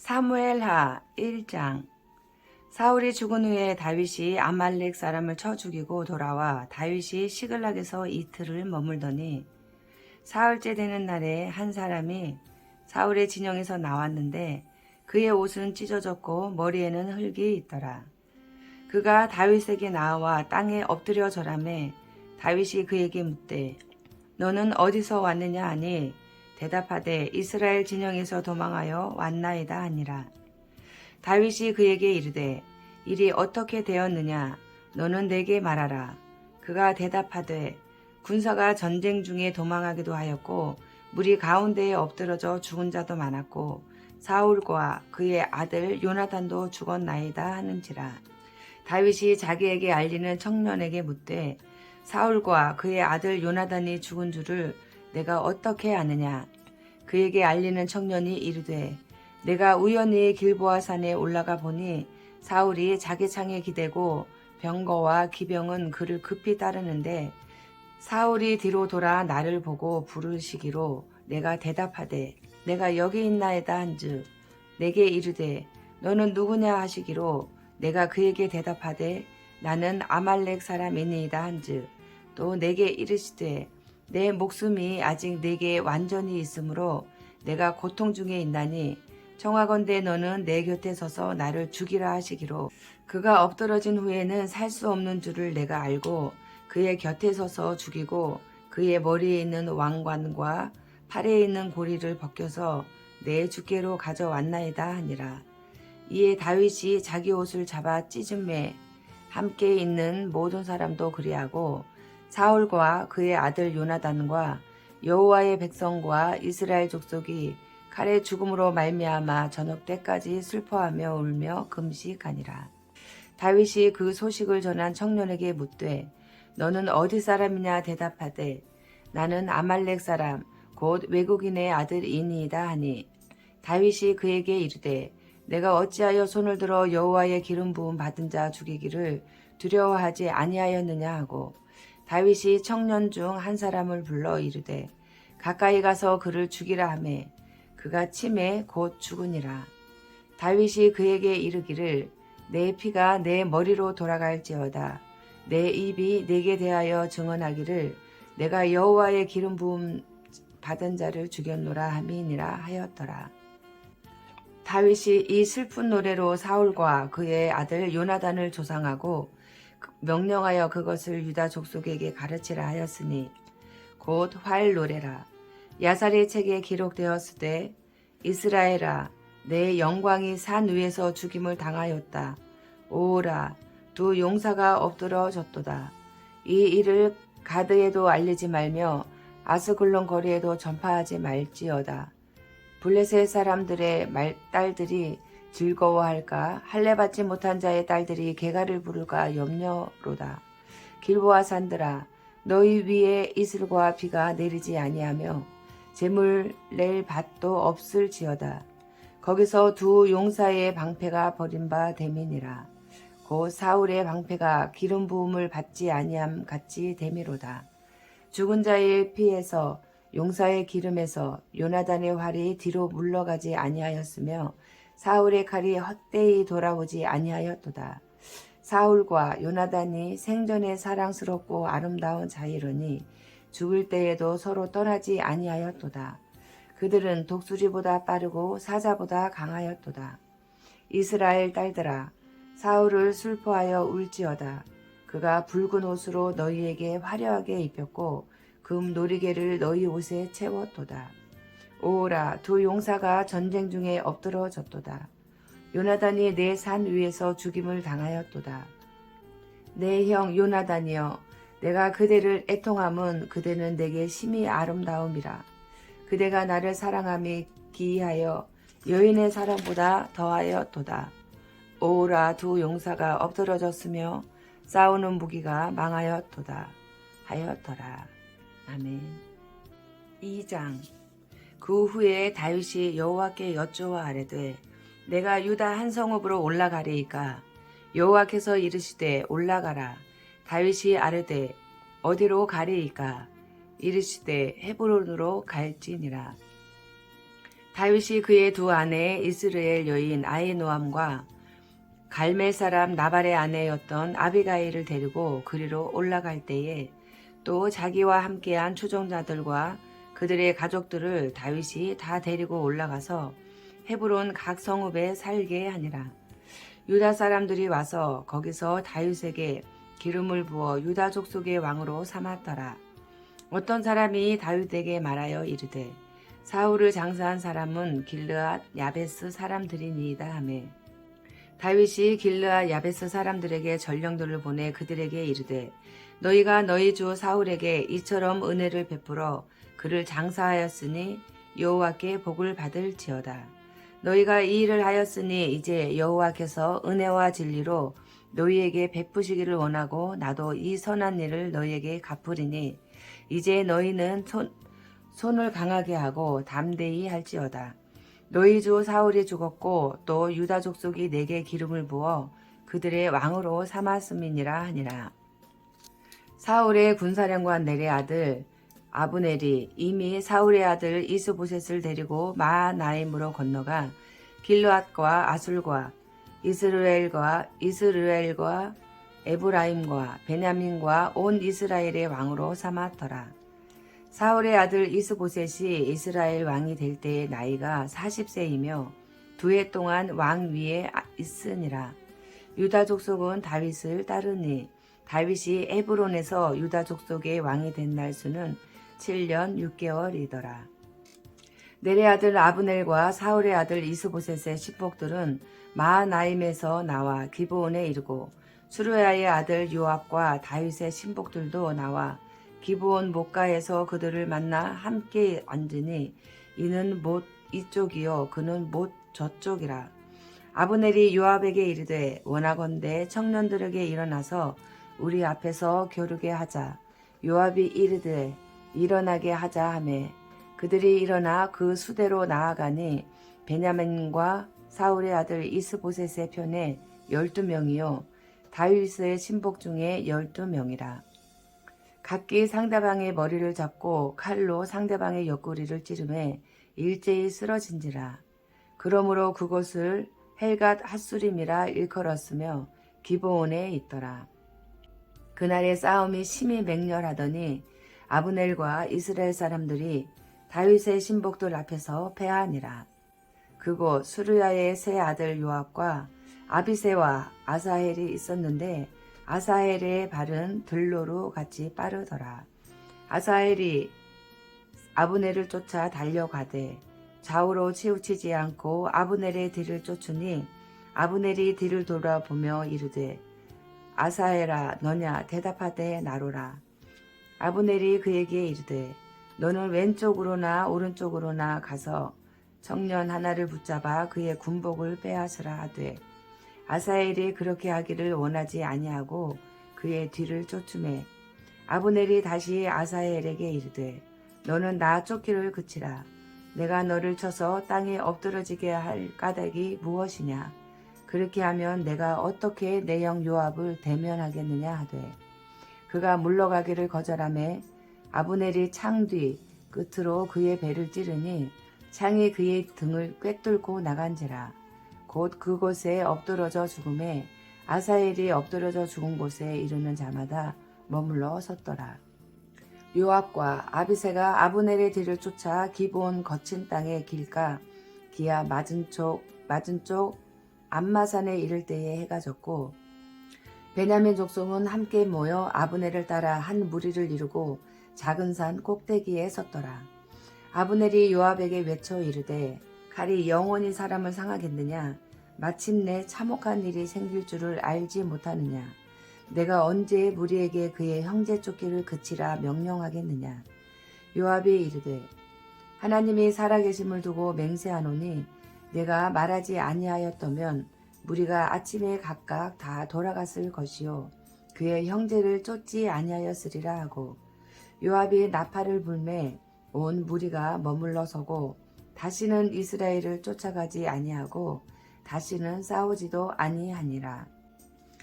사무엘하 1장. 사울이 죽은 후에 다윗이 아말렉 사람을 쳐 죽이고 돌아와 다윗이 시글락에서 이틀을 머물더니 사흘째 되는 날에 한 사람이 사울의 진영에서 나왔는데 그의 옷은 찢어졌고 머리에는 흙이 있더라. 그가 다윗에게 나와 땅에 엎드려 절하매 다윗이 그에게 묻되 너는 어디서 왔느냐 하니 대답하되 이스라엘 진영에서 도망하여 왔나이다 하니라. 다윗이 그에게 이르되 일이 어떻게 되었느냐 너는 내게 말하라. 그가 대답하되 군사가 전쟁 중에 도망하기도 하였고 무리 가운데에 엎드러져 죽은 자도 많았고 사울과 그의 아들 요나단도 죽었나이다 하는지라. 다윗이 자기에게 알리는 청년에게 묻되 사울과 그의 아들 요나단이 죽은 줄을 내가 어떻게 아느냐. 그에게 알리는 청년이 이르되 내가 우연히 길보아 산에 올라가 보니 사울이 자기 창에 기대고 병거와 기병은 그를 급히 따르는데 사울이 뒤로 돌아 나를 보고 부르시기로 내가 대답하되 내가 여기 있나이다 한즉 내게 이르되 너는 누구냐 하시기로 내가 그에게 대답하되 나는 아말렉 사람이니이다 한즉 또 내게 이르시되 내 목숨이 아직 내게 완전히 있으므로 내가 고통 중에 있나니 청하건대 너는 내 곁에 서서 나를 죽이라 하시기로 그가 엎드러진 후에는 살 수 없는 줄을 내가 알고 그의 곁에 서서 죽이고 그의 머리에 있는 왕관과 팔에 있는 고리를 벗겨서 내 주께로 가져왔나이다 하니라. 이에 다윗이 자기 옷을 잡아 찢음매 함께 있는 모든 사람도 그리하고 사울과 그의 아들 요나단과 여호와의 백성과 이스라엘 족속이 칼의 죽음으로 말미암아 저녁 때까지 슬퍼하며 울며 금식하니라. 다윗이 그 소식을 전한 청년에게 묻되 너는 어디 사람이냐 대답하되 나는 아말렉 사람 곧 외국인의 아들이니이다 하니 다윗이 그에게 이르되 내가 어찌하여 손을 들어 여호와의 기름 부음 받은 자 죽이기를 두려워하지 아니하였느냐 하고 다윗이 청년 중 한 사람을 불러 이르되 가까이 가서 그를 죽이라 하매 그가 침에 곧 죽으니라. 다윗이 그에게 이르기를 내 피가 내 머리로 돌아갈지어다. 내 입이 내게 대하여 증언하기를 내가 여호와의 기름 부음 받은 자를 죽였노라 함이니라 하였더라. 다윗이 이 슬픈 노래로 사울과 그의 아들 요나단을 조상하고 명령하여 그것을 유다 족속에게 가르치라 하였으니 곧 활 노래라. 야살의 책에 기록되었으되 이스라엘아 내 영광이 산 위에서 죽임을 당하였다. 오라 두 용사가 엎드러졌도다. 이 일을 가드에도 알리지 말며 아스글론 거리에도 전파하지 말지어다. 블레셋 사람들의 딸들이 즐거워할까 할례받지 못한 자의 딸들이 개가를 부를까 염려로다. 길보아 산들아 너희 위에 이슬과 비가 내리지 아니하며 재물 낼 밭도 없을지어다. 거기서 두 용사의 방패가 버린 바 됨이니라. 곧 사울의 방패가 기름 부음을 받지 아니함 같이 됨이로다. 죽은 자의 피에서 용사의 기름에서 요나단의 활이 뒤로 물러가지 아니하였으며 사울의 칼이 헛되이 돌아오지 아니하였도다. 사울과 요나단이 생전에 사랑스럽고 아름다운 자이로니 죽을 때에도 서로 떠나지 아니하였도다. 그들은 독수리보다 빠르고 사자보다 강하였도다. 이스라엘 딸들아 사울을 슬퍼하여 울지어다. 그가 붉은 옷으로 너희에게 화려하게 입혔고 금 놀이개를 너희 옷에 채웠도다. 오라 두 용사가 전쟁 중에 엎드러졌도다. 요나단이 내 산 위에서 죽임을 당하였도다. 내 형 요나단이여 내가 그대를 애통함은 그대는 내게 심히 아름다움이라. 그대가 나를 사랑함이 기이하여 여인의 사랑보다 더하였도다. 오라 두 용사가 엎드러졌으며 싸우는 무기가 망하였도다 하였더라. 아멘. 2장. 그 후에 다윗이 여호와께 여쭈어 아뢰되 내가 유다 한 성읍으로 올라가리이까. 여호와께서 이르시되 올라가라. 다윗이 아뢰되 어디로 가리이까. 이르시되 헤브론으로 갈지니라. 다윗이 그의 두 아내 이스라엘 여인 아히노암과 갈멜 사람 나발의 아내였던 아비가일을 데리고 그리로 올라갈 때에 또 자기와 함께한 추종자들과 그들의 가족들을 다윗이 다 데리고 올라가서 헤브론 각 성읍에 살게 하니라. 유다 사람들이 와서 거기서 다윗에게 기름을 부어 유다 족속의 왕으로 삼았더라. 어떤 사람이 다윗에게 말하여 이르되 사울을 장사한 사람은 길르앗 야베스 사람들이니이다 하며 다윗이 길르앗 야베스 사람들에게 전령들을 보내 그들에게 이르되 너희가 너희 주 사울에게 이처럼 은혜를 베풀어 그를 장사하였으니 여호와께 복을 받을지어다. 너희가 이 일을 하였으니 이제 여호와께서 은혜와 진리로 너희에게 베푸시기를 원하고 나도 이 선한 일을 너희에게 갚으리니 이제 너희는 손을 강하게 하고 담대히 할지어다. 너희 주 사울이 죽었고 또 유다 족속이 내게 기름을 부어 그들의 왕으로 삼았음이니라 하니라. 사울의 군사령관 넬의 아들 아브넬이 이미 사울의 아들 이스보셋을 데리고 마하나임으로 건너가 길르앗과 아술과 이스라엘과 에브라임과 베냐민과 온 이스라엘의 왕으로 삼았더라. 사울의 아들 이스보셋이 이스라엘 왕이 될 때의 나이가 40세이며 2해 동안 왕 위에 있으니라. 유다 족속은 다윗을 따르니 다윗이 에브론에서 유다 족속의 왕이 된 날수는 7년 6개월이더라. 넬의 아들 아브넬과 사울의 아들 이스보셋의 신복들은 마하나임에서 나와 기브온에 이르고 수르야의 아들 요압과 다윗의 신복들도 나와 기브온 목가에서 그들을 만나 함께 앉으니 이는 못 이쪽이요 그는 못 저쪽이라. 아브넬이 요압에게 이르되 원하건대 청년들에게 일어나서 우리 앞에서 겨루게 하자. 요압이 이르되 일어나게 하자 하매 그들이 일어나 그 수대로 나아가니 베냐민과 사울의 아들 이스보셋의 편에 12명이요 다윗의 신복 중에 12명이라. 각기 상대방의 머리를 잡고 칼로 상대방의 옆구리를 찌르매 일제히 쓰러진지라. 그러므로 그곳을 헬갓 핫수림이라 일컬었으며 기브온에 있더라. 그날의 싸움이 심히 맹렬하더니 아브넬과 이스라엘 사람들이 다윗의 신복들 앞에서 패하니라. 그곳 수르야의 세 아들 요압과 아비새와 아사헬이 있었는데 아사헬의 발은 들로로 같이 빠르더라. 아사헬이 아브넬을 쫓아 달려가되 좌우로 치우치지 않고 아브넬의 뒤를 쫓으니 아브넬이 뒤를 돌아보며 이르되 아사헬아 너냐 대답하되 나로라. 아브넬이 그에게 이르되 너는 왼쪽으로나 오른쪽으로나 가서 청년 하나를 붙잡아 그의 군복을 빼앗으라 하되 아사헬이 그렇게 하기를 원하지 아니하고 그의 뒤를 쫓으매 아브넬이 다시 아사헬에게 이르되 너는 나 쫓기를 그치라. 내가 너를 쳐서 땅에 엎드러지게 할 까닭이 무엇이냐. 그렇게 하면 내가 어떻게 내 형 요압을 대면하겠느냐 하되 그가 물러가기를 거절하매 아브넬이 창 뒤 끝으로 그의 배를 찌르니 창이 그의 등을 꿰뚫고 나간지라. 곧 그곳에 엎드러져 죽음에 아사헬이 엎드러져 죽은 곳에 이르는 자마다 머물러 섰더라. 요압과 아비새가 아브넬의 뒤를 쫓아 기브온 거친 땅에 길가 기아 맞은 쪽 암마산에 이를 때에 해가 졌고 베냐민 족속은 함께 모여 아브넬을 따라 한 무리를 이루고 작은 산 꼭대기에 섰더라. 아브넬이 요압에게 외쳐 이르되 칼이 영원히 사람을 상하겠느냐. 마침내 참혹한 일이 생길 줄을 알지 못하느냐. 내가 언제 무리에게 그의 형제 쫓기를 그치라 명령하겠느냐. 요압이 이르되 하나님이 살아계심을 두고 맹세하노니 내가 말하지 아니하였더면 무리가 아침에 각각 다 돌아갔을 것이요 그의 형제를 쫓지 아니하였으리라 하고 요압이 나팔을 불매 온 무리가 머물러 서고 다시는 이스라엘을 쫓아가지 아니하고 다시는 싸우지도 아니하니라.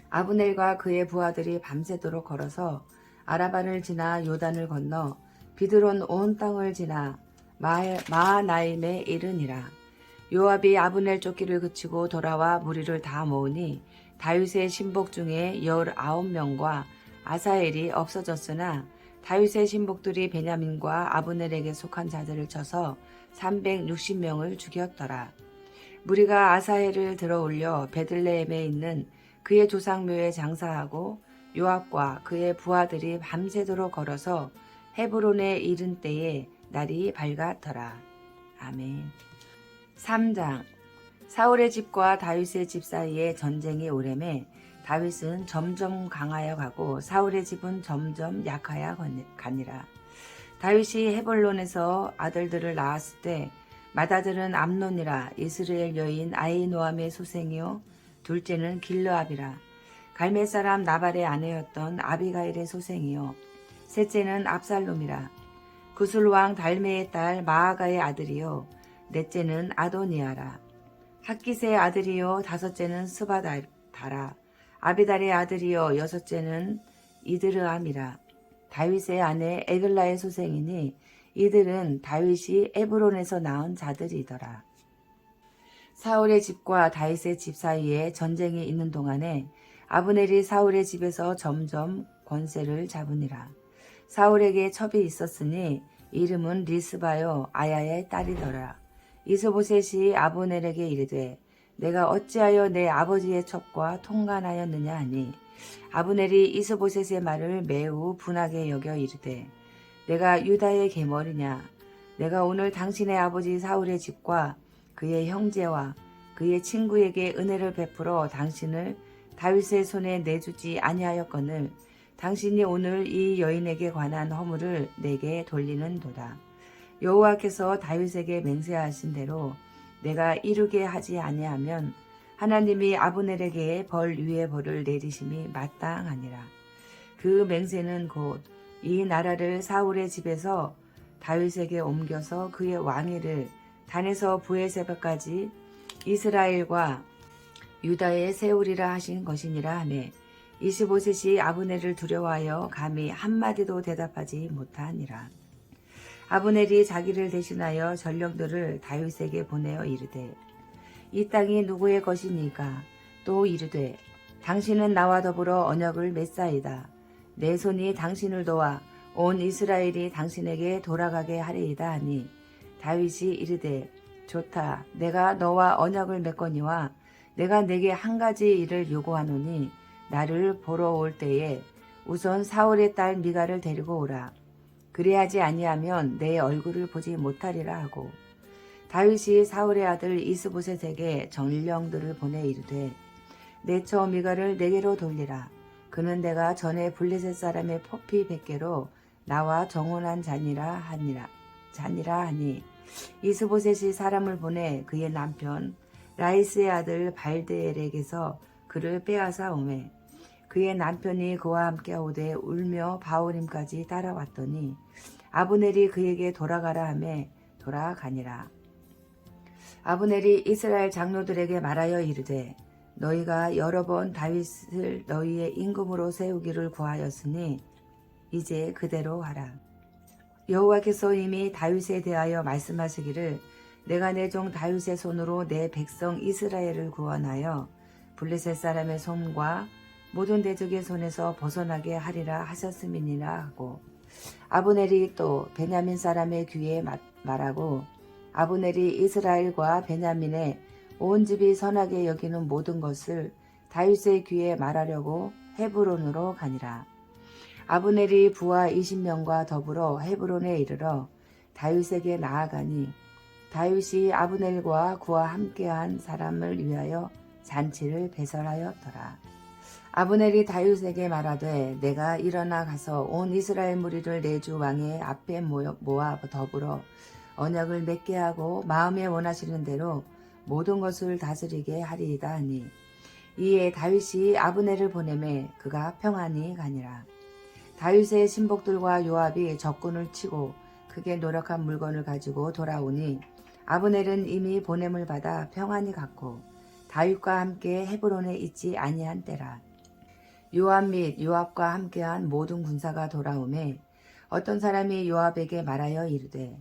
아브넬과 그의 부하들이 밤새도록 걸어서 아라반을 지나 요단을 건너 비드론 온 땅을 지나 마하나임에 이르니라. 요압이 아브넬 쫓기를 그치고 돌아와 무리를 다 모으니 다윗의 신복 중에 19명과 아사엘이 없어졌으나 다윗의 신복들이 베냐민과 아브넬에게 속한 자들을 쳐서 360명을 죽였더라. 무리가 아사엘을 들어올려 베들레헴에 있는 그의 조상묘에 장사하고 요압과 그의 부하들이 밤새도록 걸어서 헤브론에 이른 때에 날이 밝았더라. 아멘. 3장. 사울의 집과 다윗의 집 사이에 전쟁이 오래매 다윗은 점점 강하여 가고 사울의 집은 점점 약하여 가니라. 다윗이 헤볼론에서 아들들을 낳았을 때 맏아들은 암논이라 이스라엘 여인 아히노암의 소생이요 둘째는 길르압이라 갈멜 사람 나발의 아내였던 아비가일의 소생이요 셋째는 압살롬이라 구술 왕 달메의 딸 마아가의 아들이요 넷째는 아도니아라 학깃의 아들이요 다섯째는 스바다라 아비달의 아들이요 여섯째는 이드르암이라 다윗의 아내 에글라의 소생이니 이들은 다윗이 에브론에서 낳은 자들이더라. 사울의 집과 다윗의 집 사이에 전쟁이 있는 동안에 아브넬이 사울의 집에서 점점 권세를 잡으니라. 사울에게 첩이 있었으니 이름은 리스바요 아야의 딸이더라. 이스보셋이 아브넬에게 이르되 내가 어찌하여 내 아버지의 첩과 통간하였느냐 하니 아브넬이 이스보셋의 말을 매우 분하게 여겨 이르되 내가 유다의 계머리냐 내가 오늘 당신의 아버지 사울의 집과 그의 형제와 그의 친구에게 은혜를 베풀어 당신을 다윗의 손에 내주지 아니하였거늘 당신이 오늘 이 여인에게 관한 허물을 내게 돌리는도다. 여호와께서 다윗에게 맹세하신 대로 내가 이루게 하지 아니하면 하나님이 아브넬에게 벌 위에 벌을 내리심이 마땅하니라. 그 맹세는 곧 이 나라를 사울의 집에서 다윗에게 옮겨서 그의 왕위를 단에서 브에세바까지 이스라엘과 유다에 세우리라 하신 것이니라 하매 이스보셋이 아브넬을 두려워하여 감히 한마디도 대답하지 못하니라. 아브넬이 자기를 대신하여 전령들을 다윗에게 보내어 이르되 이 땅이 누구의 것이니까 또 이르되 당신은 나와 더불어 언약을 맺사이다. 내 손이 당신을 도와 온 이스라엘이 당신에게 돌아가게 하리이다 하니 다윗이 이르되 좋다. 내가 너와 언약을 맺거니와 내가 내게 한 가지 일을 요구하노니 나를 보러 올 때에 우선 사울의 딸 미가를 데리고 오라. 그리하지 아니하면 내 얼굴을 보지 못하리라 하고 다윗이 사울의 아들 이스보셋에게 전령들을 보내 이르되 내 처 미가를 내게로 돌리라. 그는 내가 전에 블레셋 사람의 포피 100개로 나와 정혼한 자니라 하니 이스보셋이 사람을 보내 그의 남편 라이스의 아들 발드엘에게서 그를 빼앗아 오매 그의 남편이 그와 함께 오되 울며 바오림까지 따라왔더니 아브넬이 그에게 돌아가라 하매 돌아가니라. 아브넬이 이스라엘 장로들에게 말하여 이르되 너희가 여러 번 다윗을 너희의 임금으로 세우기를 구하였으니 이제 그대로 하라. 여호와께서 이미 다윗에 대하여 말씀하시기를 내가 내 종 다윗의 손으로 내 백성 이스라엘을 구원하여 블레셋 사람의 손과 모든 대적의 손에서 벗어나게 하리라 하셨음이니라 하고 아브넬이 또 베냐민 사람의 귀에 말하고 아브넬이 이스라엘과 베냐민의 온 집이 선하게 여기는 모든 것을 다윗의 귀에 말하려고 헤브론으로 가니라. 아브넬이 부하 20명과 더불어 헤브론에 이르러 다윗에게 나아가니 다윗이 아브넬과 그와 함께한 사람을 위하여 잔치를 배설하였더라. 아브넬이 다윗에게 말하되 내가 일어나 가서 온 이스라엘 무리를 내 주 왕의 앞에 모아 더불어 언약을 맺게 하고 마음에 원하시는 대로 모든 것을 다스리게 하리이다 하니 이에 다윗이 아브넬을 보내매 그가 평안히 가니라. 다윗의 신복들과 요압이 적군을 치고 크게 노력한 물건을 가지고 돌아오니 아브넬은 이미 보냄을 받아 평안히 갔고 다윗과 함께 헤브론에 있지 아니한 때라. 요압 및 요압과 함께한 모든 군사가 돌아오매 어떤 사람이 요압에게 말하여 이르되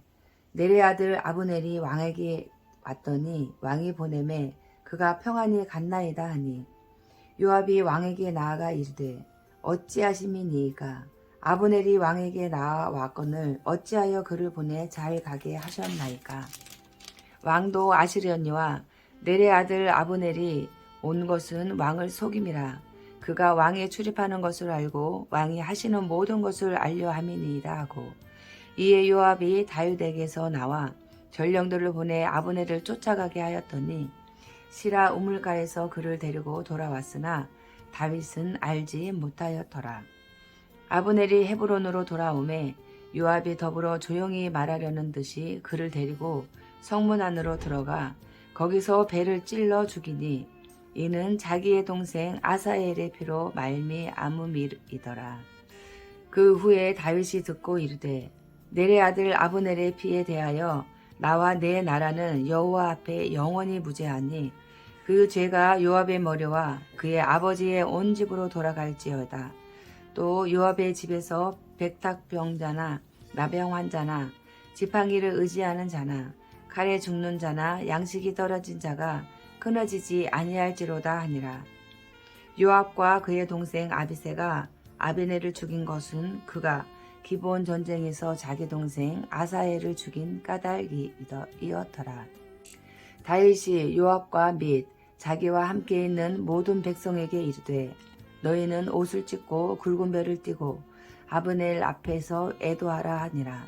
내레 아들 아브넬이 왕에게 왔더니 왕이 보내매 그가 평안히 갔나이다 하니 요압이 왕에게 나아가 이르되 어찌하심이니이까 아브넬이 왕에게 나아왔거늘 어찌하여 그를 보내 잘 가게 하셨나이까. 왕도 아시려니와 내레 아들 아브넬이 온 것은 왕을 속임이라. 그가 왕에 출입하는 것을 알고 왕이 하시는 모든 것을 알려 함이니이다 하고 이에 요압이 다윗에게서 나와 전령들을 보내 아브넬을 쫓아가게 하였더니 시라 우물가에서 그를 데리고 돌아왔으나 다윗은 알지 못하였더라. 아브넬이 헤브론으로 돌아오매 요압이 더불어 조용히 말하려는 듯이 그를 데리고 성문 안으로 들어가 거기서 배를 찔러 죽이니 이는 자기의 동생 아사엘의 피로 말미암음이더라. 그 후에 다윗이 듣고 이르되 내레 아들 아브넬의 피에 대하여 나와 내 나라는 여호와 앞에 영원히 무죄하니 그 죄가 요압의 머리와 그의 아버지의 온 집으로 돌아갈지어다. 또 요압의 집에서 백탁병자나 나병 환자나 지팡이를 의지하는 자나 칼에 죽는 자나 양식이 떨어진 자가 끊어지지 아니할지로다 하니라. 요압과 그의 동생 아비새가 아비넬을 죽인 것은 그가 기브온 전쟁에서 자기 동생 아사엘을 죽인 까닭이었더라. 다윗이 요압과 및 자기와 함께 있는 모든 백성에게 이르되 너희는 옷을 찢고 굵은 벨을 띠고 아브넬 앞에서 애도하라 하니라.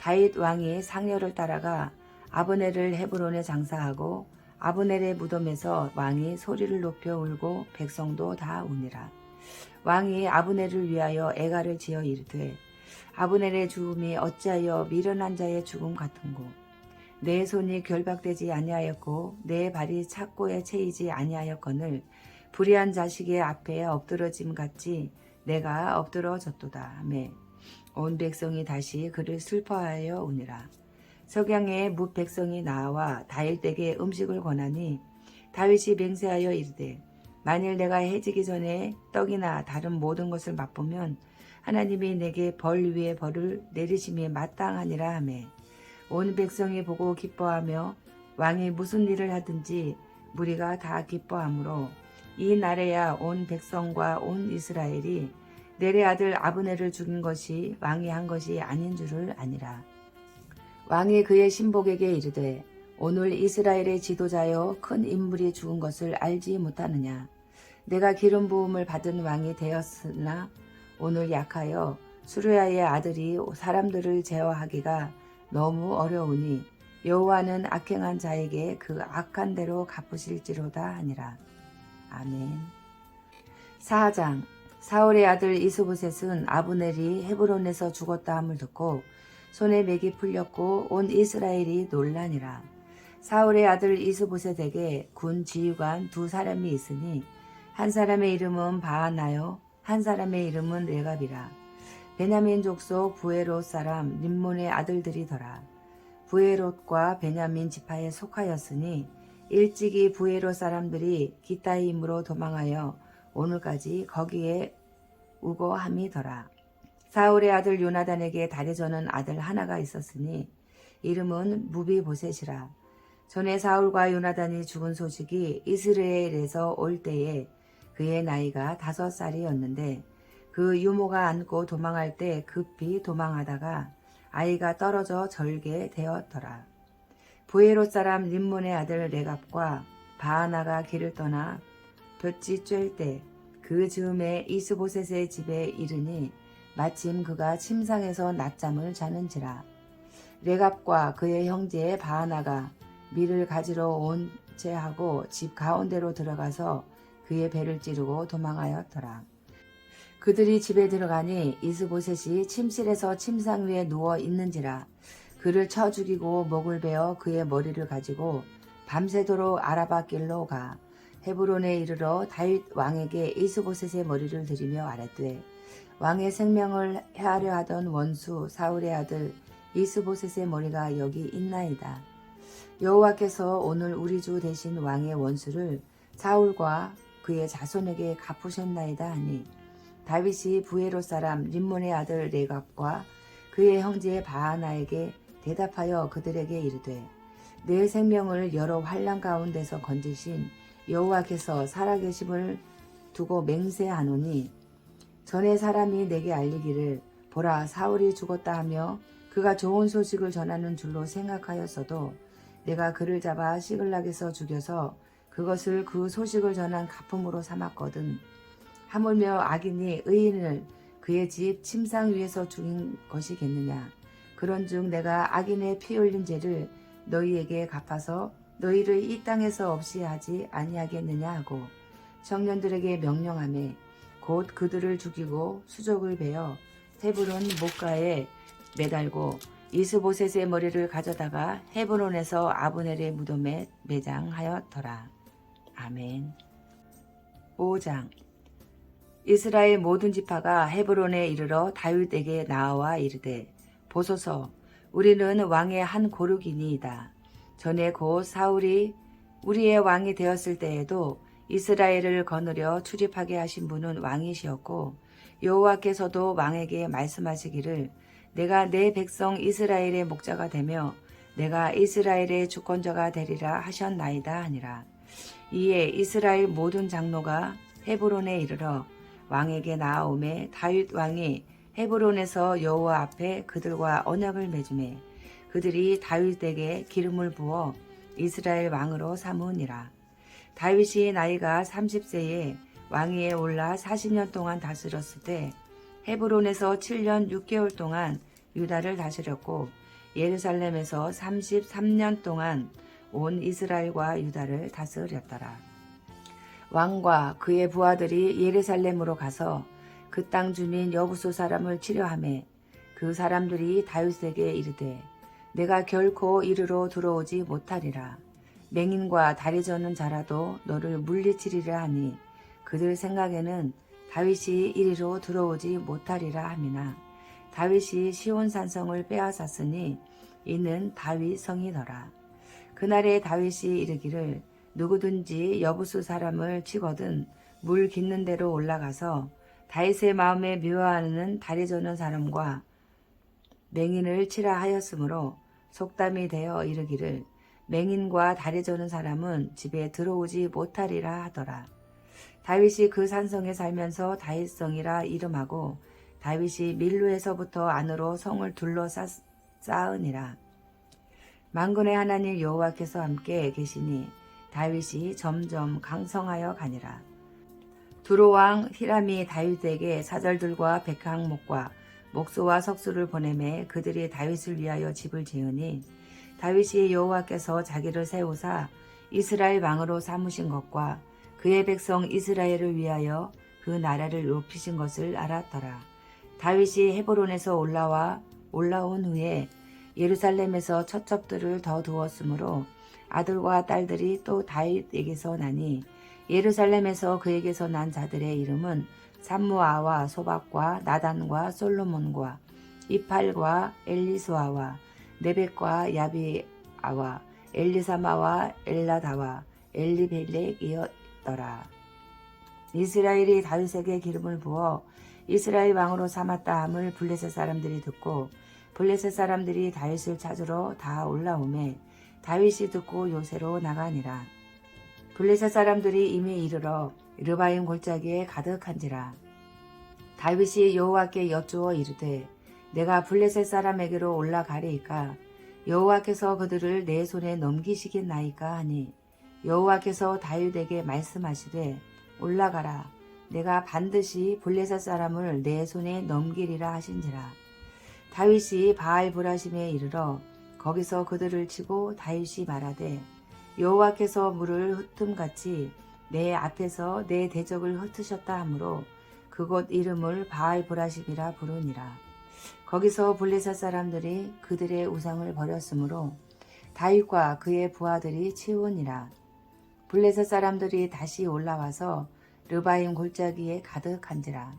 다윗 왕이 상여를 따라가 아브넬을 헤브론에 장사하고 아브넬의 무덤에서 왕이 소리를 높여 울고 백성도 다 우니라. 왕이 아브넬을 위하여 애가를 지어 이르되 아브넬의 죽음이 어찌하여 미련한 자의 죽음 같은고 내 손이 결박되지 아니하였고 내 발이 착고에 채이지 아니하였거늘 불의한 자식의 앞에 엎드러짐 같이 내가 엎드러졌도다 하매 온 백성이 다시 그를 슬퍼하여 우니라. 석양에 뭇 백성이 나와 다윗에게 음식을 권하니 다윗이 맹세하여 이르되 만일 내가 해지기 전에 떡이나 다른 모든 것을 맛보면 하나님이 내게 벌 위에 벌을 내리심이 마땅하니라 하매 온 백성이 보고 기뻐하며 왕이 무슨 일을 하든지 무리가 다 기뻐하므로 이 날에야 온 백성과 온 이스라엘이 내레 아들 아브넬을 죽인 것이 왕이 한 것이 아닌 줄을 아니라. 왕이 그의 신복에게 이르되 오늘 이스라엘의 지도자여 큰 인물이 죽은 것을 알지 못하느냐. 내가 기름 부음을 받은 왕이 되었으나 오늘 약하여 수르야의 아들이 사람들을 제어하기가 너무 어려우니 여호와는 악행한 자에게 그 악한 대로 갚으실지로다 하니라. 아멘. 4장. 사울의 아들 이스보셋은 아브넬이 헤브론에서 죽었다 함을 듣고 손에 맥이 풀렸고 온 이스라엘이 놀라니라. 사울의 아들 이스보셋에게 군 지휘관 두 사람이 있으니 한 사람의 이름은 바하나요 한 사람의 이름은 레갑이라. 베냐민 족속 부에롯 사람 림몬의 아들들이더라. 부에롯과 베냐민 지파에 속하였으니 일찍이 부에롯 사람들이 기타임으로 도망하여 오늘까지 거기에 우거함이더라. 사울의 아들 요나단에게 다려저는 아들 하나가 있었으니 이름은 무비보셋이라. 전에 사울과 요나단이 죽은 소식이 이스라엘에서 올 때에 그의 나이가 5살이었는데 그 유모가 안고 도망할 때 급히 도망하다가 아이가 떨어져 절게 되었더라. 부에롯 사람 림몬의 아들 레갑과 바하나가 길을 떠나 볏지 쬐을 때 그 즈음에 이스보셋의 집에 이르니 마침 그가 침상에서 낮잠을 자는지라. 레갑과 그의 형제 바하나가 밀을 가지러 온 채 하고 집 가운데로 들어가서 그의 배를 찌르고 도망하였더라. 그들이 집에 들어가니 이스보셋이 침실에서 침상 위에 누워 있는지라. 그를 쳐 죽이고 목을 베어 그의 머리를 가지고 밤새도록 아라바 길로 가 헤브론에 이르러 다윗 왕에게 이스보셋의 머리를 드리며 아뢰되 왕의 생명을 해하려 하던 원수 사울의 아들 이스보셋의 머리가 여기 있나이다. 여호와께서 오늘 우리 주 대신 왕의 원수를 사울과 그의 자손에게 갚으셨나이다 하니 다윗이 부에롯 사람 림몬의 아들 레갑과 그의 형제 바하나에게 대답하여 그들에게 이르되 내 생명을 여러 환난 가운데서 건지신 여호와께서 살아계심을 두고 맹세하노니 전에 사람이 내게 알리기를 보라 사울이 죽었다 하며 그가 좋은 소식을 전하는 줄로 생각하였어도 내가 그를 잡아 시글락에서 죽여서 그것을 그 소식을 전한 가품으로 삼았거든. 하물며 악인이 의인을 그의 집 침상 위에서 죽인 것이겠느냐. 그런즉 내가 악인의 피 흘린 죄를 너희에게 갚아서 너희를 이 땅에서 없이 하지 아니하겠느냐 하고 청년들에게 명령하매 곧 그들을 죽이고 수족을 베어 헤브론 목가에 매달고 이스보셋의 머리를 가져다가 헤브론에서 아브넬의 무덤에 매장하였더라. 아멘. 5장. 이스라엘 모든 지파가 헤브론에 이르러 다윗에게 나와 이르되 보소서 우리는 왕의 한 고르기니이다. 전에 곧 사울이 우리의 왕이 되었을 때에도 이스라엘을 거느려 출입하게 하신 분은 왕이시었고 여호와께서도 왕에게 말씀하시기를 내가 내 백성 이스라엘의 목자가 되며 내가 이스라엘의 주권자가 되리라 하셨나이다 하니라. 이에 이스라엘 모든 장로가 헤브론에 이르러 왕에게 나아오매 다윗 왕이 헤브론에서 여호와 앞에 그들과 언약을 맺으매 그들이 다윗에게 기름을 부어 이스라엘 왕으로 삼으니라. 다윗이 나이가 30세에 왕위에 올라 40년 동안 다스렸을 때 헤브론에서 7년 6개월 동안 유다를 다스렸고 예루살렘에서 33년 동안 온 이스라엘과 유다를 다스렸더라. 왕과 그의 부하들이 예루살렘으로 가서 그 땅 주민 여부수 사람을 치려하매 그 사람들이 다윗에게 이르되 내가 결코 이리로 들어오지 못하리라. 맹인과 다리 저는 자라도 너를 물리치리라 하니 그들 생각에는 다윗이 이리로 들어오지 못하리라 함이나 다윗이 시온산성을 빼앗았으니 이는 다윗 성이더라. 그날에 다윗이 이르기를 누구든지 여부수 사람을 치거든 물 깃는 데로 올라가서 다윗의 마음에 미워하는 다리 저는 사람과 맹인을 치라 하였으므로 속담이 되어 이르기를 맹인과 다리 저는 사람은 집에 들어오지 못하리라 하더라. 다윗이 그 산성에 살면서 다윗성이라 이름하고 다윗이 밀루에서부터 안으로 성을 둘러싸으니라. 만군의 하나님 여호와께서 함께 계시니 다윗이 점점 강성하여 가니라. 두로왕 히람이 다윗에게 사절들과 백항목과 목수와 석수를 보내매 그들이 다윗을 위하여 집을 지으니 다윗이 여호와께서 자기를 세우사 이스라엘 왕으로 삼으신 것과 그의 백성 이스라엘을 위하여 그 나라를 높이신 것을 알았더라. 다윗이 헤브론에서 올라온 후에 예루살렘에서 처첩들을 더 두었으므로 아들과 딸들이 또 다윗에게서 나니 예루살렘에서 그에게서 난 자들의 이름은 삼무아와 소박과 나단과 솔로몬과 이팔과 엘리수아와 네벡과 야비아와 엘리사마와 엘라다와 엘리벨렉이었더라. 이스라엘이 다윗에게 기름을 부어 이스라엘 왕으로 삼았다 함을 블레셋 사람들이 듣고 블레셋 사람들이 다윗을 찾으러 다 올라오매 다윗이 듣고 요새로 나가니라. 블레셋 사람들이 이미 이르러 르바임 골짜기에 가득한지라. 다윗이 여호와께 여쭈어 이르되 내가 블레셋 사람에게로 올라가리이까 여호와께서 그들을 내 손에 넘기시겠나이까 하니 여호와께서 다윗에게 말씀하시되 올라가라. 내가 반드시 블레셋 사람을 내 손에 넘기리라 하신지라. 다윗이 바알브라심에 이르러 거기서 그들을 치고 다윗이 말하되 여호와께서 물을 흩음같이 내 앞에서 내 대적을 흩으셨다 하므로 그곳 이름을 바알브라심이라 부르니라. 거기서 블레셋 사람들이 그들의 우상을 버렸으므로 다윗과 그의 부하들이 치우니라. 블레셋 사람들이 다시 올라와서 르바임 골짜기에 가득한지라.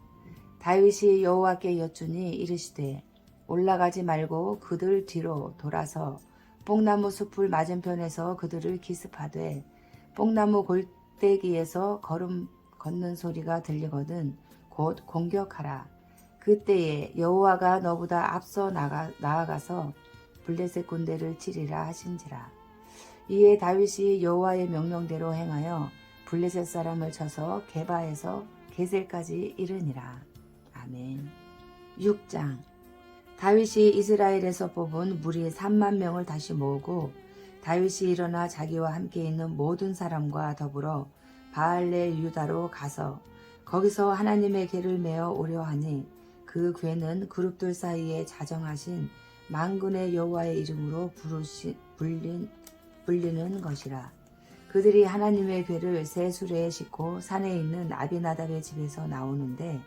다윗이 여호와께 여쭈니 이르시되 올라가지 말고 그들 뒤로 돌아서 뽕나무 숲을 맞은편에서 그들을 기습하되 뽕나무 골대기에서 걷는 소리가 들리거든 곧 공격하라. 그때에 여호와가 너보다 앞서 나아가서 블레셋 군대를 치리라 하신지라. 이에 다윗이 여호와의 명령대로 행하여 블레셋 사람을 쳐서 게바에서 게셀까지 이르니라. 아멘. 6장. 다윗이 이스라엘에서 뽑은 무리 3만 명을 다시 모으고 다윗이 일어나 자기와 함께 있는 모든 사람과 더불어 바알레 유다로 가서 거기서 하나님의 궤를 메어 오려 하니 그 궤는 그룹들 사이에 자정하신 만군의 여호와의 이름으로 불리는 것이라. 그들이 하나님의 궤를 새 수레에 싣고 산에 있는 아비나답의 집에서 나오는데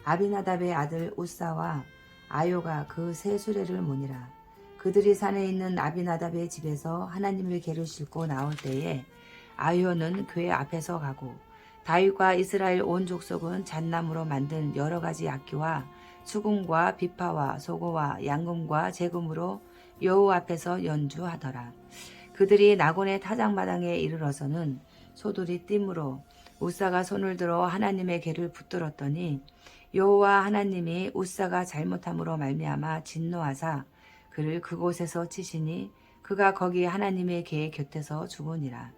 아비나답의 아들 우사와 아요가 그 새 수레를 모니라. 그들이 산에 있는 아비나답의 집에서 하나님의 궤를 싣고 나올 때에 아요는 궤 앞에서 가고 다윗과 이스라엘 온 족속은 잣나무로 만든 여러 가지 악기와 수금과 비파와 소고와 양금과 제금으로 여호와 앞에서 연주하더라. 그들이 나곤의 타작마당에 이르러서는 소들이 띠므로 우사가 손을 들어 하나님의 궤를 붙들었더니 여호와 하나님이 우사가 잘못함으로 말미암아 진노하사 그를 그곳에서 치시니 그가 거기 하나님의 궤 곁에서 죽으니라.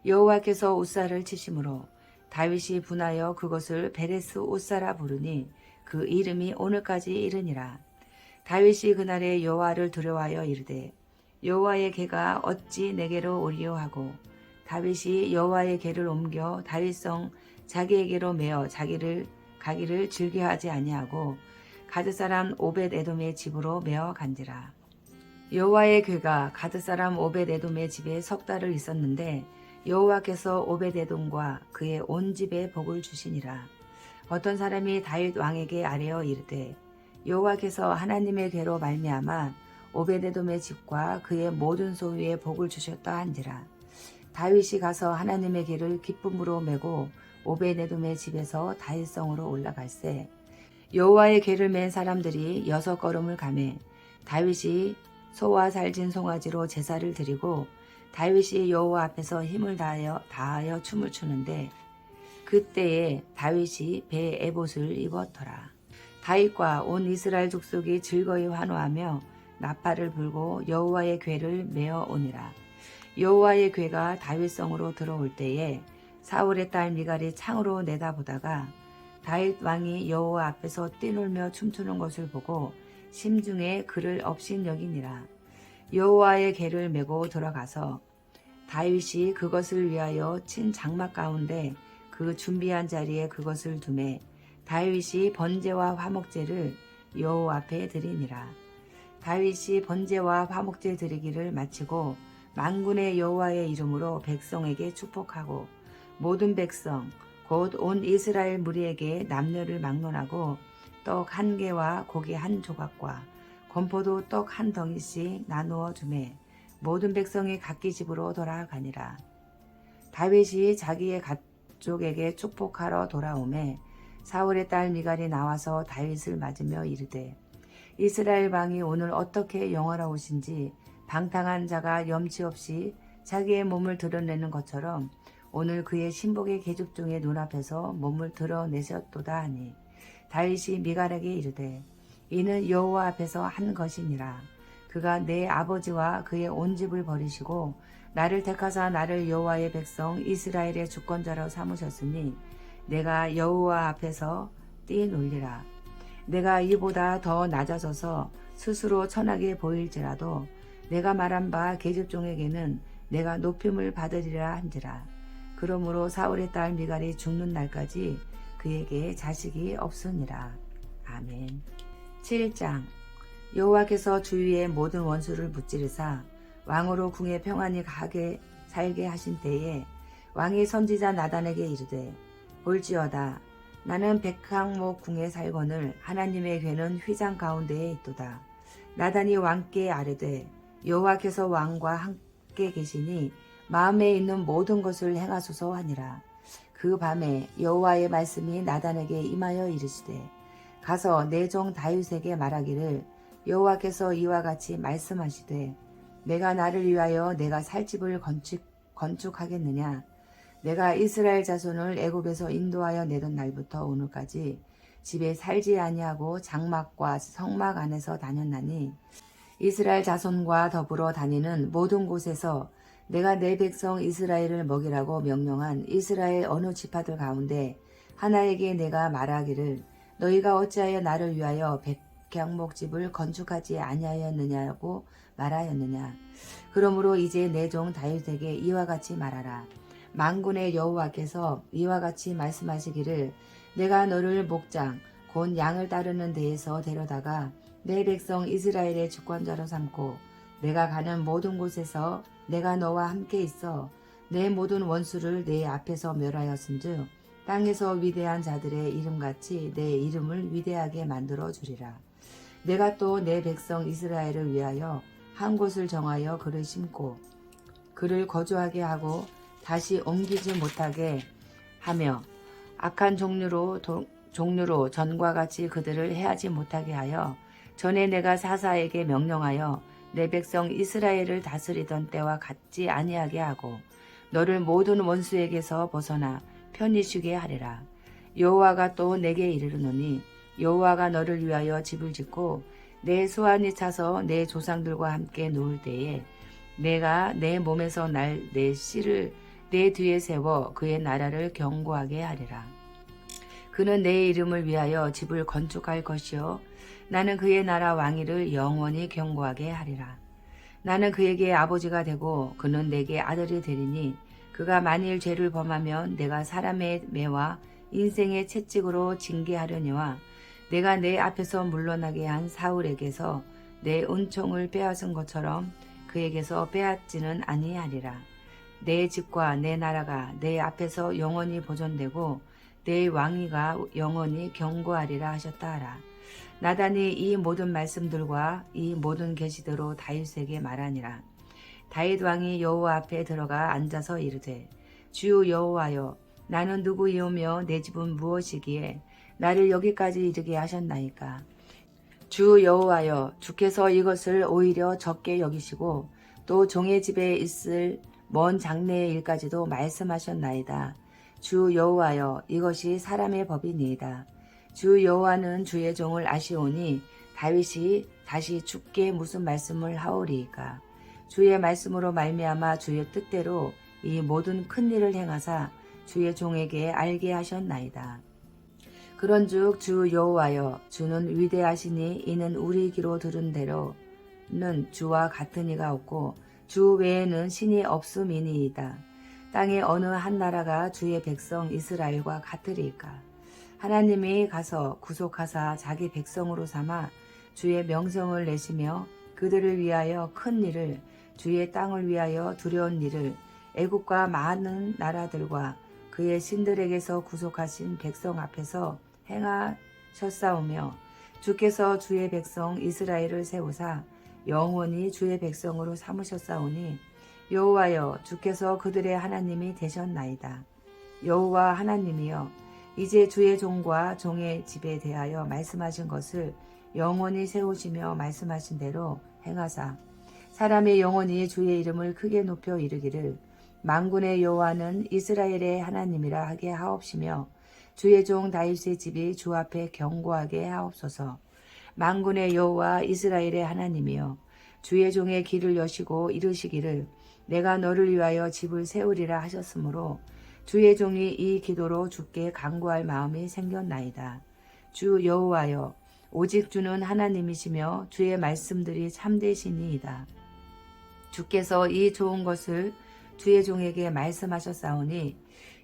여호와께서 우사를 치심으로 다윗이 분하여 그것을 베레스 우사라 부르니 그 이름이 오늘까지 이르니라. 다윗이 그날에 여호와를 두려워하여 이르되 여호와의 궤가 어찌 내게로 오리요 하고 다윗이 여호와의 궤를 옮겨 다윗성 자기에게로 메어 가기를 즐겨하지 아니하고 가드 사람 오벳 에돔의 집으로 메어 간지라. 여호와의 궤가 가드 사람 오벳 에돔의 집에 석 달을 있었는데 여호와께서 오벳 에돔과 그의 온 집에 복을 주시니라. 어떤 사람이 다윗 왕에게 아뢰어 이르되 여호와께서 하나님의 궤로 말미암아 오벳 에돔의 집과 그의 모든 소유에 복을 주셨다 한지라. 다윗이 가서 하나님의 궤를 기쁨으로 메고 오벳 에돔의 집에서 다윗성으로 올라갈새 여호와의 궤를 맨 사람들이 6걸음을 가매 다윗이 소와 살진 송아지로 제사를 드리고 다윗이 여호와 앞에서 힘을 다하여 춤을 추는데 그때에 다윗이 배에 에봇을 입었더라. 다윗과 온 이스라엘 족속이 즐거이 환호하며 나팔을 불고 여호와의 궤를 메어 오니라. 여호와의 궤가 다윗성으로 들어올 때에 사울의 딸 미갈이 창으로 내다보다가 다윗 왕이 여호와 앞에서 뛰놀며 춤추는 것을 보고 심중에 그를 업신여기니라. 여호와의 궤를 메고 들어가서 다윗이 그것을 위하여 친 장막 가운데 그 준비한 자리에 그것을 두매 다윗이 번제와 화목제를 여호와 앞에 드리니라. 다윗이 번제와 화목제 드리기를 마치고 만군의 여호와의 이름으로 백성에게 축복하고 모든 백성 곧 온 이스라엘 무리에게 남녀를 막론하고 떡 1개와 고기 1조각과 건포도 떡 1덩이씩 나누어 주매 모든 백성이 각기 집으로 돌아가니라. 다윗이 자기의 가족에게 축복하러 돌아오매 사울의 딸 미갈이 나와서 다윗을 맞으며 이르되 이스라엘 왕이 오늘 어떻게 영화로우신지 방탕한 자가 염치 없이 자기의 몸을 드러내는 것처럼 오늘 그의 신복의 계집종의 눈앞에서 몸을 드러내셨도다 하니 다윗이 미갈에게 이르되 이는 여호와 앞에서 한 것이니라. 그가 내 아버지와 그의 온 집을 버리시고 나를 택하사 나를 여호와의 백성 이스라엘의 주권자로 삼으셨으니 내가 여호와 앞에서 뛰놀리라. 내가 이보다 더 낮아져서 스스로 천하게 보일지라도 내가 말한 바 계집종에게는 내가 높임을 받으리라 한지라. 그러므로 사울의 딸 미갈이 죽는 날까지 그에게 자식이 없으니라. 아멘. 7장. 여호와께서 주위의 모든 원수를 무찌르사 왕으로 궁에 평안히 살게 하신 때에 왕이 선지자 나단에게 이르되 볼지어다 나는 백항목 궁에 살거늘 하나님의 궤는 휘장 가운데에 있도다. 나단이 왕께 아뢰되 여호와께서 왕과 함께 계시니 마음에 있는 모든 것을 행하소서 하니라. 그 밤에 여호와의 말씀이 나단에게 임하여 이르시되 가서 내 종 다윗에게 말하기를 여호와께서 이와 같이 말씀하시되 내가 나를 위하여 내가 살 집을 건축하겠느냐. 내가 이스라엘 자손을 애굽에서 인도하여 내던 날부터 오늘까지 집에 살지 아니하고 장막과 성막 안에서 다녔나니 이스라엘 자손과 더불어 다니는 모든 곳에서 내가 내 백성 이스라엘을 먹이라고 명령한 이스라엘 어느 지파들 가운데 하나에게 내가 말하기를 너희가 어찌하여 나를 위하여 백향목집을 건축하지 아니하였느냐고 말하였느냐. 그러므로 이제 내 종 다윗에게 이와 같이 말하라. 만군의 여호와께서 이와 같이 말씀하시기를 내가 너를 목장 곧 양을 따르는 데에서 데려다가 내 백성 이스라엘의 주권자로 삼고 내가 가는 모든 곳에서 내가 너와 함께 있어 내 모든 원수를 내 앞에서 멸하였은즉 땅에서 위대한 자들의 이름같이 내 이름을 위대하게 만들어 주리라. 내가 또 내 백성 이스라엘을 위하여 한 곳을 정하여 그를 심고 그를 거주하게 하고 다시 옮기지 못하게 하며 악한 종류로 전과 같이 그들을 해하지 못하게 하여 전에 내가 사사에게 명령하여 내 백성 이스라엘을 다스리던 때와 같지 아니하게 하고 너를 모든 원수에게서 벗어나 편히 쉬게 하리라. 여호와가 또 내게 이르노니 여호와가 너를 위하여 집을 짓고 내 수완이 차서 내 조상들과 함께 누울 때에 내가 내 몸에서 날 내 씨를 내 뒤에 세워 그의 나라를 견고하게 하리라. 그는 내 이름을 위하여 집을 건축할 것이요 나는 그의 나라 왕위를 영원히 견고하게 하리라. 나는 그에게 아버지가 되고 그는 내게 아들이 되리니 그가 만일 죄를 범하면 내가 사람의 매와 인생의 채찍으로 징계하려니와 내가 내 앞에서 물러나게 한 사울에게서 내 은총을 빼앗은 것처럼 그에게서 빼앗지는 아니하리라. 내 집과 내 나라가 내 앞에서 영원히 보존되고 내 왕위가 영원히 견고하리라 하셨다 하라. 나단이 이 모든 말씀들과 이 모든 계시대로 다윗에게 말하니라. 다윗 왕이 여호와 앞에 들어가 앉아서 이르되 주 여호와여 나는 누구이오며 내 집은 무엇이기에 나를 여기까지 이르게 하셨나이까. 주 여호와여 주께서 이것을 오히려 적게 여기시고 또 종의 집에 있을 먼 장래의 일까지도 말씀하셨나이다. 주 여호와여 이것이 사람의 법이니이다. 주 여호와는 주의 종을 아시오니 다윗이 다시 주께 무슨 말씀을 하오리이까. 주의 말씀으로 말미암아 주의 뜻대로 이 모든 큰 일을 행하사 주의 종에게 알게 하셨나이다. 그런즉 주 여호와여 주는 위대하시니 이는 우리 귀로 들은 대로는 주와 같은 이가 없고 주 외에는 신이 없음이니이다. 땅의 어느 한 나라가 주의 백성 이스라엘과 같으리까. 하나님이 가서 구속하사 자기 백성으로 삼아 주의 명성을 내시며 그들을 위하여 큰 일을 주의 땅을 위하여 두려운 일을 애국과 많은 나라들과 그의 신들에게서 구속하신 백성 앞에서 행하셨사오며 주께서 주의 백성 이스라엘을 세우사 영원히 주의 백성으로 삼으셨사오니 여호와여 주께서 그들의 하나님이 되셨나이다. 여호와 하나님이여 이제 주의 종과 종의 집에 대하여 말씀하신 것을 영원히 세우시며 말씀하신 대로 행하사 사람의 영혼이 주의 이름을 크게 높여 이르기를 만군의 여호와는 이스라엘의 하나님이라 하게 하옵시며 주의 종 다윗의 집이 주 앞에 견고하게 하옵소서. 만군의 여호와 이스라엘의 하나님이여 주의 종의 길을 여시고 이르시기를 내가 너를 위하여 집을 세우리라 하셨으므로 주의 종이 이 기도로 주께 간구할 마음이 생겼나이다. 주 여호와여 오직 주는 하나님이시며 주의 말씀들이 참되시니이다. 주께서 이 좋은 것을 주의 종에게 말씀하셨사오니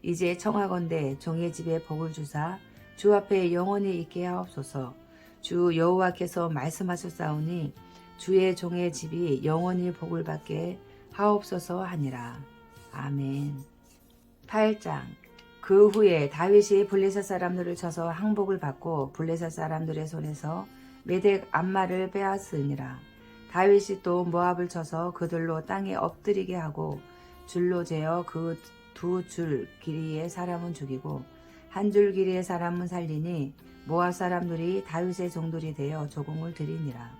이제 청하건대 종의 집에 복을 주사 주 앞에 영원히 있게 하옵소서. 주 여호와께서 말씀하셨사오니 주의 종의 집이 영원히 복을 받게 하옵소서 하니라. 아멘. 8장. 그 후에 다윗이 블레셋 사람들을 쳐서 항복을 받고 블레셋 사람들의 손에서 메덱 암마를 빼앗으니라. 다윗이 또 모압을 쳐서 그들로 땅에 엎드리게 하고 줄로 재어 그 두 줄 길이의 사람은 죽이고 한 줄 길이의 사람은 살리니 모압 사람들이 다윗의 종들이 되어 조공을 드리니라.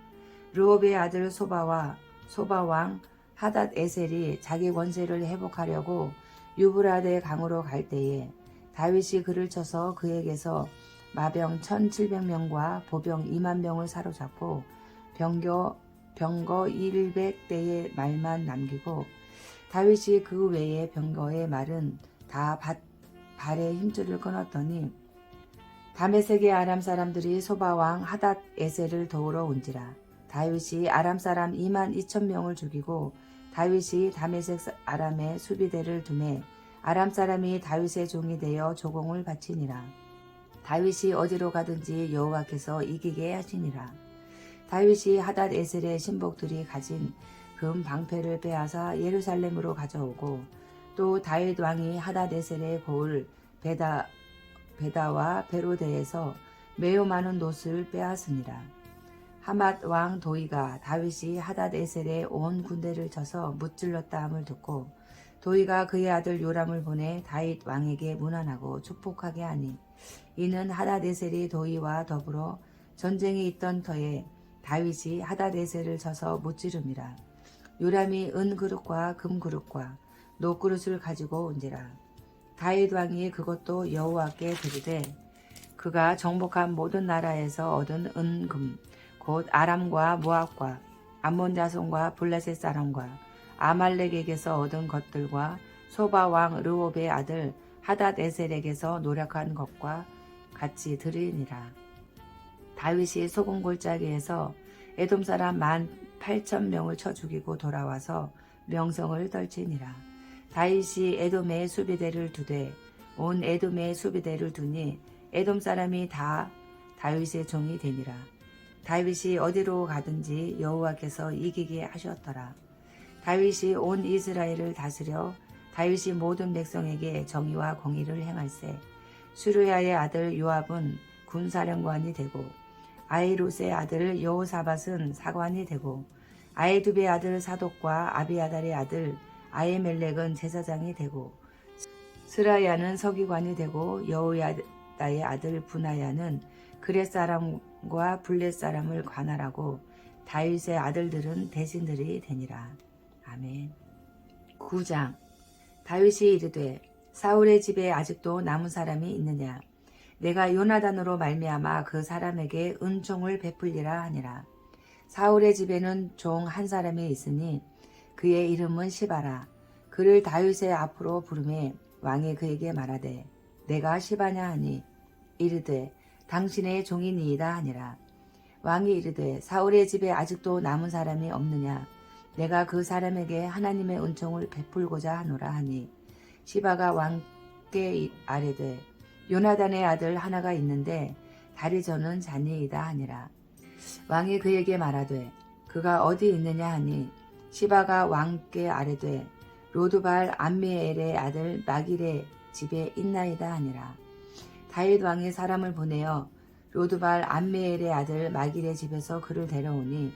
르홉의 아들 소바왕 하닷 에셀이 자기 권세를 회복하려고 유브라데 강으로 갈 때에 다윗이 그를 쳐서 그에게서 마병 1700명과 보병 2만 명을 사로잡고 병거 병거 100대의 말만 남기고 다윗이 그 외의 병거의 말은 다 발의 힘줄을 끊었더니 다메섹의 아람 사람들이 소바왕 하닷 에셀을 도우러 온지라. 다윗이 아람 사람 22,000명을 죽이고 다윗이 다메섹 아람의 수비대를 두매 아람 사람이 다윗의 종이 되어 조공을 바치니라. 다윗이 어디로 가든지 여호와께서 이기게 하시니라. 다윗이 하닷 에셀의 신복들이 가진 금 방패를 빼앗아 예루살렘으로 가져오고 또 다윗 왕이 하닷 에셀의 고을 베다와 베로데에서 매우 많은 놋을 빼앗으니라. 하맛 왕 도이가 다윗이 하닷 에셀의 온 군대를 쳐서 무찔렀다 함을 듣고 도이가 그의 아들 요람을 보내 다윗 왕에게 문안하고 축복하게 하니 이는 하닷 에셀이 도이와 더불어 전쟁이 있던 터에 다윗이 하닷 에셀을 쳐서 무찌름이라. 요람이 은그릇과 금그릇과 놋그릇을 가지고 온지라. 다윗 왕이 그것도 여호와께 드리되 그가 정복한 모든 나라에서 얻은 은금 곧 아람과 모압과 암몬 자손과 블레셋 사람과 아말렉에게서 얻은 것들과 소바 왕 르홉의 아들 하닷 에셀에게서 노력한 것과 같이 드리니라. 다윗이 소금 골짜기에서 에돔 사람 18,000명을 쳐 죽이고 돌아와서 명성을 떨치니라. 다윗이 에돔의 수비대를 두되 온 에돔의 수비대를 두니 에돔 사람이 다 다윗의 종이 되니라. 다윗이 어디로 가든지 여호와께서 이기게 하셨더라. 다윗이 온 이스라엘을 다스려 다윗이 모든 백성에게 정의와 공의를 행할세. 수르야의 아들 요압은 군사령관이 되고 아히룻의 아들 여호사밧은 사관이 되고 아히두베의 아들 사독과 아비아달의 아들 아히멜렉은 제사장이 되고 스라야는 서기관이 되고 여호야다의 아들 분하야는 그렛 사람과 블렛 사람을 관할하고 다윗의 아들들은 대신들이 되니라. 아멘. 9장. 다윗이 이르되 사울의 집에 아직도 남은 사람이 있느냐. 내가 요나단으로 말미암아 그 사람에게 은총을 베풀리라 하니라. 사울의 집에는 종 한 사람이 있으니 그의 이름은 시바라. 그를 다윗의 앞으로 부르매 왕이 그에게 말하되 내가 시바냐 하니 이르되 당신의 종이니이다 하니라. 왕이 이르되 사울의 집에 아직도 남은 사람이 없느냐. 내가 그 사람에게 하나님의 은총을 베풀고자 하노라 하니 시바가 왕께 아뢰되 요나단의 아들 하나가 있는데 다리 저는 자니이다 하니라. 왕이 그에게 말하되 그가 어디 있느냐 하니 시바가 왕께 아뢰되 로드발 암미엘의 아들 마길의 집에 있나이다 하니라. 다윗 왕이 사람을 보내어 로드발 암미엘의 아들 마길의 집에서 그를 데려오니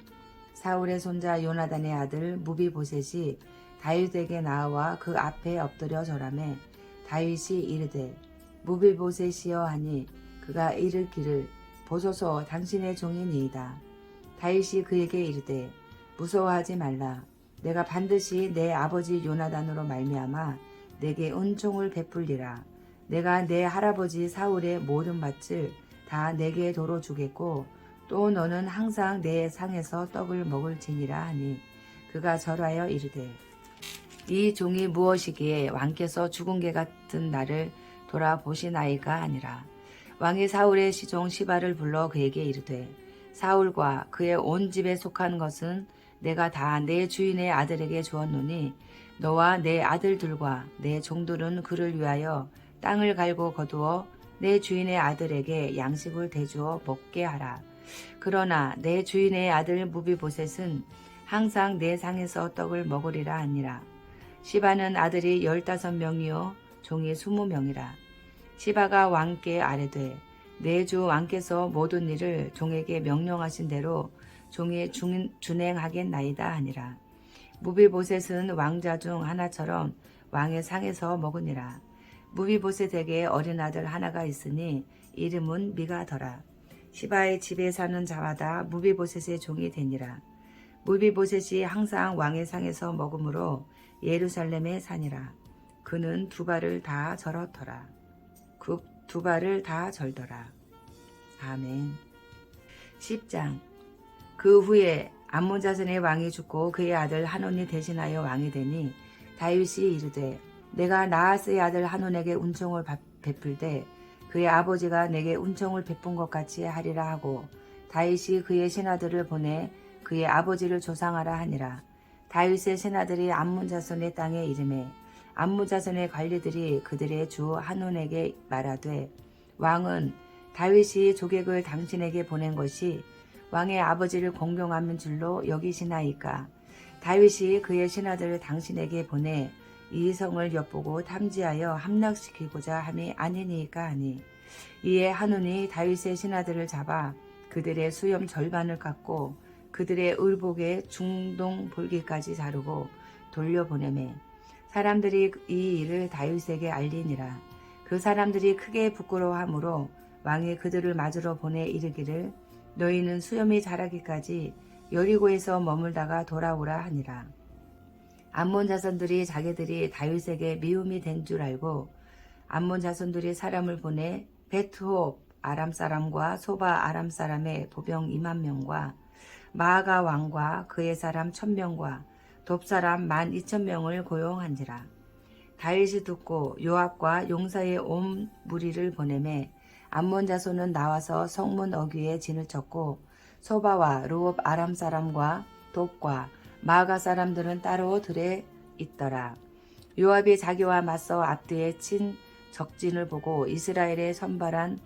사울의 손자 요나단의 아들 무비보셋이 다윗에게 나와 그 앞에 엎드려 절하매 다윗이 이르되 무비보셋이여 하니 그가 이르기를 보소서 당신의 종이니이다. 다윗이 그에게 이르되 무서워하지 말라. 내가 반드시 내 아버지 요나단으로 말미암아 내게 은총을 베풀리라. 내가 내 할아버지 사울의 모든 밭을 다 내게 도로 주겠고 또 너는 항상 내 상에서 떡을 먹을지니라 하니 그가 절하여 이르되 이 종이 무엇이기에 왕께서 죽은 개 같은 나를 돌아보시나이까 하니라. 왕이 사울의 시종 시바를 불러 그에게 이르되 사울과 그의 온 집에 속한 것은 내가 다 내 주인의 아들에게 주었노니 너와 내 아들들과 내 종들은 그를 위하여 땅을 갈고 거두어 내 주인의 아들에게 양식을 대주어 먹게 하라. 그러나 내 주인의 아들 무비보셋은 항상 내 상에서 떡을 먹으리라 하니라. 시바는 아들이 15명이요 종이 20명이라. 시바가 왕께 아뢰되 내 주 왕께서 모든 일을 종에게 명령하신 대로 종이 준행하겠나이다 하니라. 무비보셋은 왕자 중 하나처럼 왕의 상에서 먹으니라. 무비보셋에게 어린 아들 하나가 있으니 이름은 미가더라. 시바의 집에 사는 자마다 무비보셋의 종이 되니라. 무비보셋이 항상 왕의 상에서 먹으므로 예루살렘에 사니라. 그는 두 발을 다 절었더라. 그 두 발을 다 절더라. 아멘. 10장. 그 후에 암몬 자손의 왕이 죽고 그의 아들 하논이 대신하여 왕이 되니 다윗이 이르되 내가 나하스의 아들 하논에게 은총을 베풀되 그의 아버지가 내게 은총을 베푼 것 같이 하리라 하고 다윗이 그의 신하들을 보내 그의 아버지를 조상하라 하니라. 다윗의 신하들이 암몬 자손의 땅에 이르매 암몬 자손의 관리들이 그들의 주 하논에게 말하되 왕은 다윗이 조객을 당신에게 보낸 것이 왕의 아버지를 공경하는 줄로 여기시나이까. 다윗이 그의 신하들을 당신에게 보내 이 성을 엿보고 탐지하여 함락시키고자 함이 아니니까 하니 이에 하논이 다윗의 신하들을 잡아 그들의 수염 절반을 깎고 그들의 의복의 중동 볼기까지 자르고 돌려보내매 사람들이 이 일을 다윗에게 알리니라. 그 사람들이 크게 부끄러워하므로 왕이 그들을 맞으러 보내 이르기를 너희는 수염이 자라기까지 여리고에서 머물다가 돌아오라 하니라. 암몬 자손들이 자기들이 다윗에게 미움이 된 줄 알고 암몬 자손들이 사람을 보내 베트홉 아람 사람과 소바 아람 사람의 보병 2만 명과 마아가 왕과 그의 사람 1000명과 돕 사람 12,000명을 고용한지라. 다윗이 듣고 요압과 용사의 온 무리를 보내매 암몬 자손은 나와서 성문 어귀에 진을 쳤고 소바와 르홉 아람 사람과 돕과 마아가 사람들은 따로 들에 있더라. 요압이 자기와 맞서 앞뒤에 친 적진을 보고 이스라엘의 선발한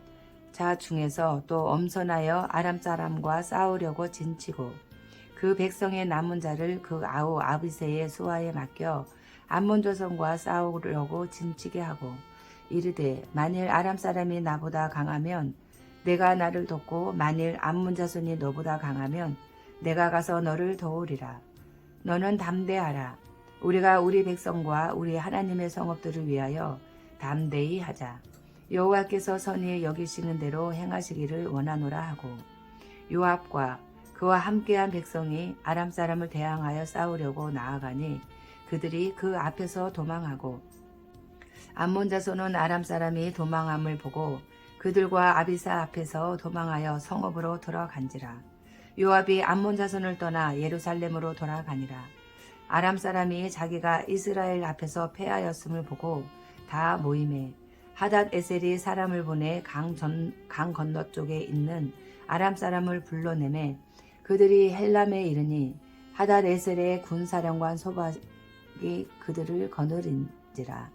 자 중에서 또 엄선하여 아람 사람과 싸우려고 진치고 그 백성의 남은 자를 그 아우 아비새의 수하에 맡겨 암몬 자손과 싸우려고 진치게 하고 이르되 만일 아람 사람이 나보다 강하면 내가 나를 돕고 만일 암몬 자손이 너보다 강하면 내가 가서 너를 도우리라. 너는 담대하라. 우리가 우리 백성과 우리 하나님의 성읍들을 위하여 담대히 하자. 여호와께서 선히 여기시는 대로 행하시기를 원하노라 하고 요압과 그와 함께한 백성이 아람 사람을 대항하여 싸우려고 나아가니 그들이 그 앞에서 도망하고 암몬 자손은 아람 사람이 도망함을 보고 그들과 아비사 앞에서 도망하여 성읍으로 들어간지라. 요압이 암몬 자손을 떠나 예루살렘으로 돌아가니라. 아람 사람이 자기가 이스라엘 앞에서 패하였음을 보고 다 모임에 하닷 에셀이 사람을 보내 강 건너 쪽에 있는 아람 사람을 불러내매 그들이 헬람에 이르니 하닷 에셀의 군사령관 소박이 그들을 거느린지라.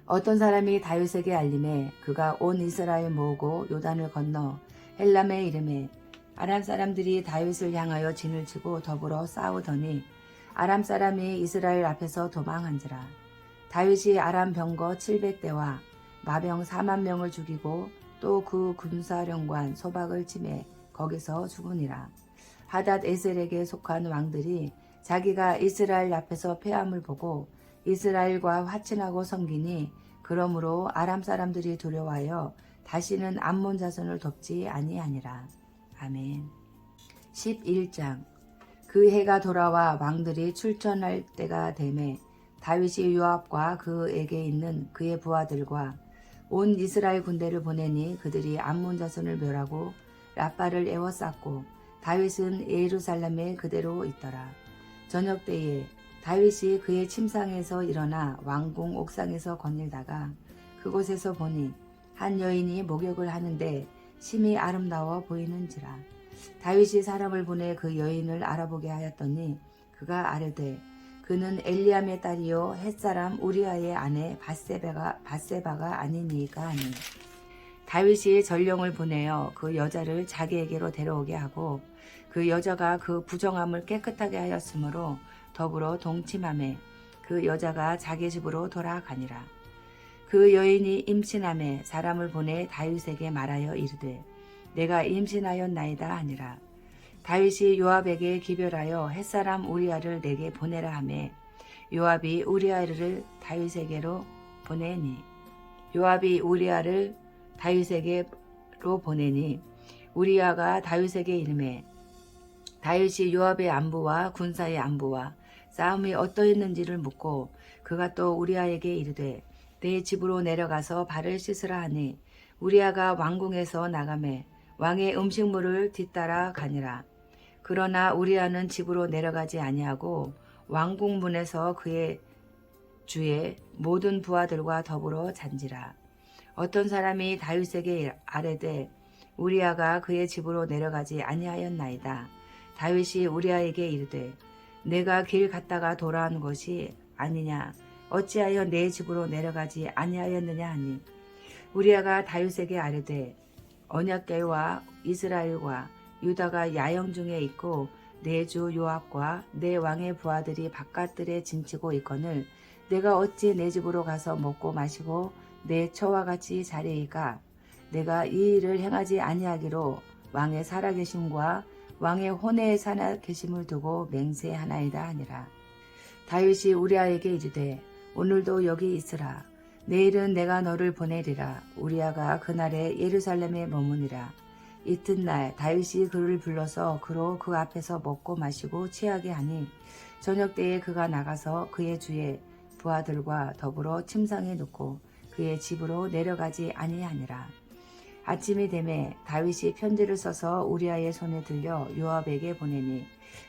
어떤 사람이 다윗에게 알림해 그가 온 이스라엘 모으고 요단을 건너 헬람에 이르매 아람 사람들이 다윗을 향하여 진을 치고 더불어 싸우더니 아람 사람이 이스라엘 앞에서 도망한지라. 다윗이 아람 병거 700대와 마병 4만 명을 죽이고 또 그 군사령관 소박을 치매 거기서 죽으니라. 하닷 에셀에게 속한 왕들이 자기가 이스라엘 앞에서 패함을 보고 이스라엘과 화친하고 섬기니 그러므로 아람 사람들이 두려워하여 다시는 암몬 자손을 돕지 아니하니라. 아멘. 11장. 그 해가 돌아와 왕들이 출전할 때가 되매 다윗이 요압과 그에게 있는 그의 부하들과 온 이스라엘 군대를 보내니 그들이 암몬 자손을 멸하고 라빠를 에워쌌고 다윗은 예루살렘에 그대로 있더라. 저녁 때에 다윗이 그의 침상에서 일어나 왕궁 옥상에서 거닐다가 그곳에서 보니 한 여인이 목욕을 하는데 심히 아름다워 보이는지라. 다윗이 사람을 보내 그 여인을 알아보게 하였더니 그가 아뢰되 그는 엘리암의 딸이요 햇사람 우리아의 아내 밧세바가 아니니까 하니 다윗이 전령을 보내어 그 여자를 자기에게로 데려오게 하고 그 여자가 그 부정함을 깨끗하게 하였으므로 더불어 동침하매 그 여자가 자기 집으로 돌아가니라. 그 여인이 임신하매 사람을 보내 다윗에게 말하여 이르되 내가 임신하였나이다 하니라. 다윗이 요압에게 기별하여 햇사람 우리아를 내게 보내라 하매 요압이 우리아를 다윗에게로 보내니 우리아가 다윗에게 이르매 다윗이 요압의 안부와 군사의 안부와 싸움이 어떠했는지를 묻고 그가 또 우리아에게 이르되 내 집으로 내려가서 발을 씻으라 하니 우리아가 왕궁에서 나가매 왕의 음식물을 뒤따라 가니라. 그러나 우리아는 집으로 내려가지 아니하고 왕궁 문에서 그의 주의 모든 부하들과 더불어 잔지라. 어떤 사람이 다윗에게 아뢰되 우리아가 그의 집으로 내려가지 아니하였나이다. 다윗이 우리아에게 이르되 내가 길 갔다가 돌아온 것이 아니냐, 어찌하여 내 집으로 내려가지 아니하였느냐 하니, 우리아가 다윗에게 아뢰되 언약궤와 이스라엘과 유다가 야영 중에 있고 내 주 요압과 내 왕의 부하들이 바깥들에 진치고 있거늘 내가 어찌 내 집으로 가서 먹고 마시고 내 처와 같이 자리이까. 내가 이 일을 행하지 아니하기로 왕의 살아계심과 왕의 혼외의 살아계심을 두고 맹세하나이다 하니라. 다윗이 우리아에게 이르되 오늘도 여기 있으라. 내일은 내가 너를 보내리라. 우리아가 그날에 예루살렘에 머무니라. 이튿날 다윗이 그를 불러서 그로 그 앞에서 먹고 마시고 취하게 하니 저녁때에 그가 나가서 그의 주의 부하들과 더불어 침상에 눕고 그의 집으로 내려가지 아니하니라. 아침이 되매 다윗이 편지를 써서 우리아의 손에 들려 요압에게 보내니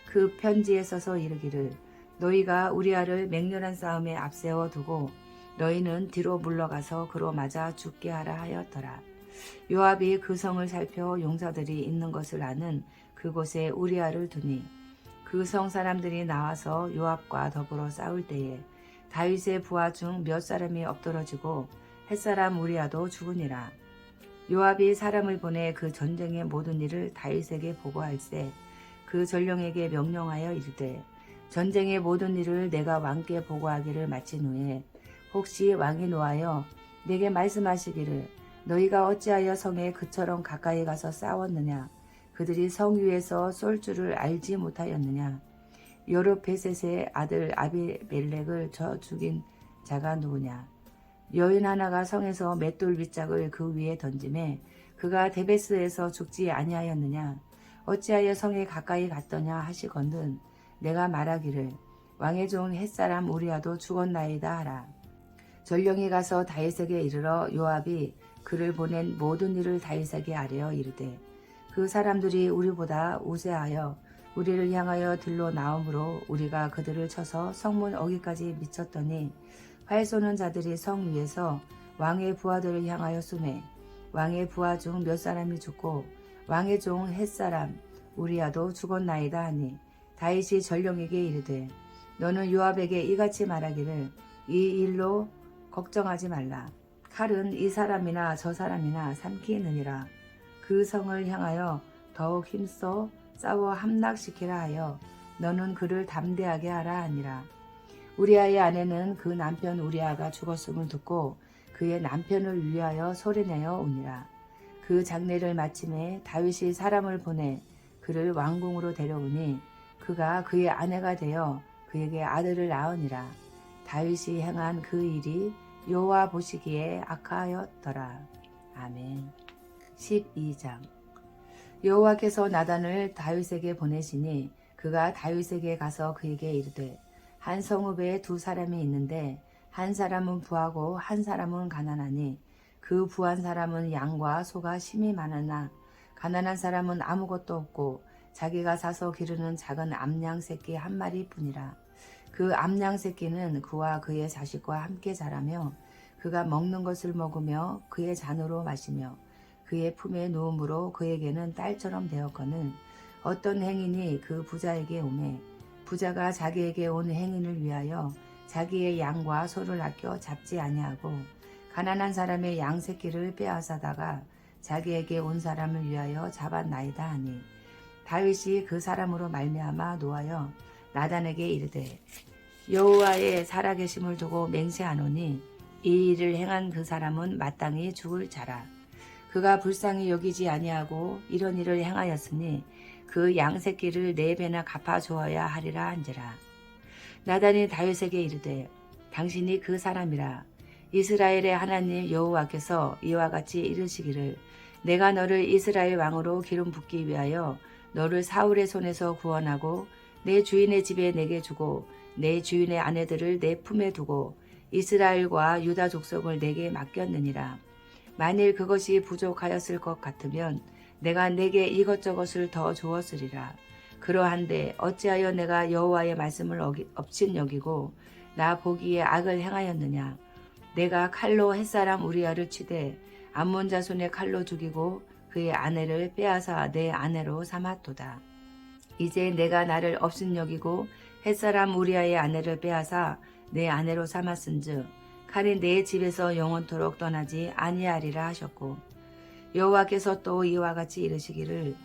그 편지에 써서 이르기를 너희가 우리아를 맹렬한 싸움에 앞세워 두고 너희는 뒤로 물러가서 그로 맞아 죽게 하라 하였더라. 요압이 그 성을 살펴 용사들이 있는 것을 아는 그곳에 우리아를 두니 그 성 사람들이 나와서 요압과 더불어 싸울 때에 다윗의 부하 중 몇 사람이 엎드러지고 햇사람 우리아도 죽으니라. 요압이 사람을 보내 그 전쟁의 모든 일을 다윗에게 보고할세 그 전령에게 명령하여 이르되 전쟁의 모든 일을 내가 왕께 보고하기를 마친 후에 혹시 왕이 노하여 내게 말씀하시기를 너희가 어찌하여 성에 그처럼 가까이 가서 싸웠느냐, 그들이 성 위에서 쏠 줄을 알지 못하였느냐, 여룹베셋의 아들 아비멜렉을 저 죽인 자가 누구냐, 여인 하나가 성에서 맷돌 윗짝을 그 위에 던짐에 그가 데베스에서 죽지 아니하였느냐, 어찌하여 성에 가까이 갔더냐 하시거든 내가 말하기를 왕의 종 햇사람 우리아도 죽었나이다 하라. 전령이 가서 다윗에게 이르러 요압이 그를 보낸 모든 일을 다윗에게 아뢰어 이르되 그 사람들이 우리보다 우세하여 우리를 향하여 들러 나오므로 우리가 그들을 쳐서 성문 어기까지 미쳤더니 활 쏘는 자들이 성 위에서 왕의 부하들을 향하여 쏘매 왕의 부하 중 몇 사람이 죽고 왕의 종 햇사람 우리아도 죽었나이다 하니 다윗이 전령에게 이르되 너는 요압에게 이같이 말하기를 이 일로 걱정하지 말라. 칼은 이 사람이나 저 사람이나 삼키느니라. 그 성을 향하여 더욱 힘써 싸워 함락시키라 하여 너는 그를 담대하게 하라 하니라. 우리아의 아내는 그 남편 우리아가 죽었음을 듣고 그의 남편을 위하여 소리내어 우니라. 그 장례를 마침에 다윗이 사람을 보내 그를 왕궁으로 데려오니 그가 그의 아내가 되어 그에게 아들을 낳으니라. 다윗이 행한 그 일이 여호와 보시기에 악하였더라. 아멘. 12장. 여호와께서 나단을 다윗에게 보내시니 그가 다윗에게 가서 그에게 이르되 한 성읍에 두 사람이 있는데 한 사람은 부하고 한 사람은 가난하니 그 부한 사람은 양과 소가 심히 많으나 가난한 사람은 아무것도 없고 자기가 사서 기르는 작은 암양 새끼 한 마리뿐이라. 그 암양 새끼는 그와 그의 자식과 함께 자라며 그가 먹는 것을 먹으며 그의 잔으로 마시며 그의 품에 누움으로 그에게는 딸처럼 되었거늘 어떤 행인이 그 부자에게 오매 부자가 자기에게 온 행인을 위하여 자기의 양과 소를 아껴 잡지 아니하고 가난한 사람의 양 새끼를 빼앗아다가 자기에게 온 사람을 위하여 잡았나이다 하니 다윗이 그 사람으로 말미암아 노하여 나단에게 이르되 여호와의 살아계심을 두고 맹세하노니 이 일을 행한 그 사람은 마땅히 죽을 자라. 그가 불쌍히 여기지 아니하고 이런 일을 행하였으니 그 양 새끼를 4배나 갚아 주어야 하리라 한지라. 나단이 다윗에게 이르되 당신이 그 사람이라. 이스라엘의 하나님 여호와께서 이와 같이 이르시기를 내가 너를 이스라엘 왕으로 기름 붓기 위하여 너를 사울의 손에서 구원하고 내 주인의 집에 내게 주고 내 주인의 아내들을 내 품에 두고 이스라엘과 유다 족속을 내게 맡겼느니라. 만일 그것이 부족하였을 것 같으면 내가 내게 이것저것을 더 주었으리라. 그러한데 어찌하여 내가 여호와의 말씀을 업신 여기고 나 보기에 악을 행하였느냐. 내가 칼로 햇사람 우리아를 치되 암몬 자손의 칼로 죽이고 그의 아내를 빼앗아 내 아내로 삼았도다. 이제 내가 나를 업신 여기고 햇사람 우리아의 아내를 빼앗아 내 아내로 삼았은즉 칼이 내 집에서 영원토록 떠나지 아니하리라 하셨고, 여호와께서 또 이와 같이 이르시기를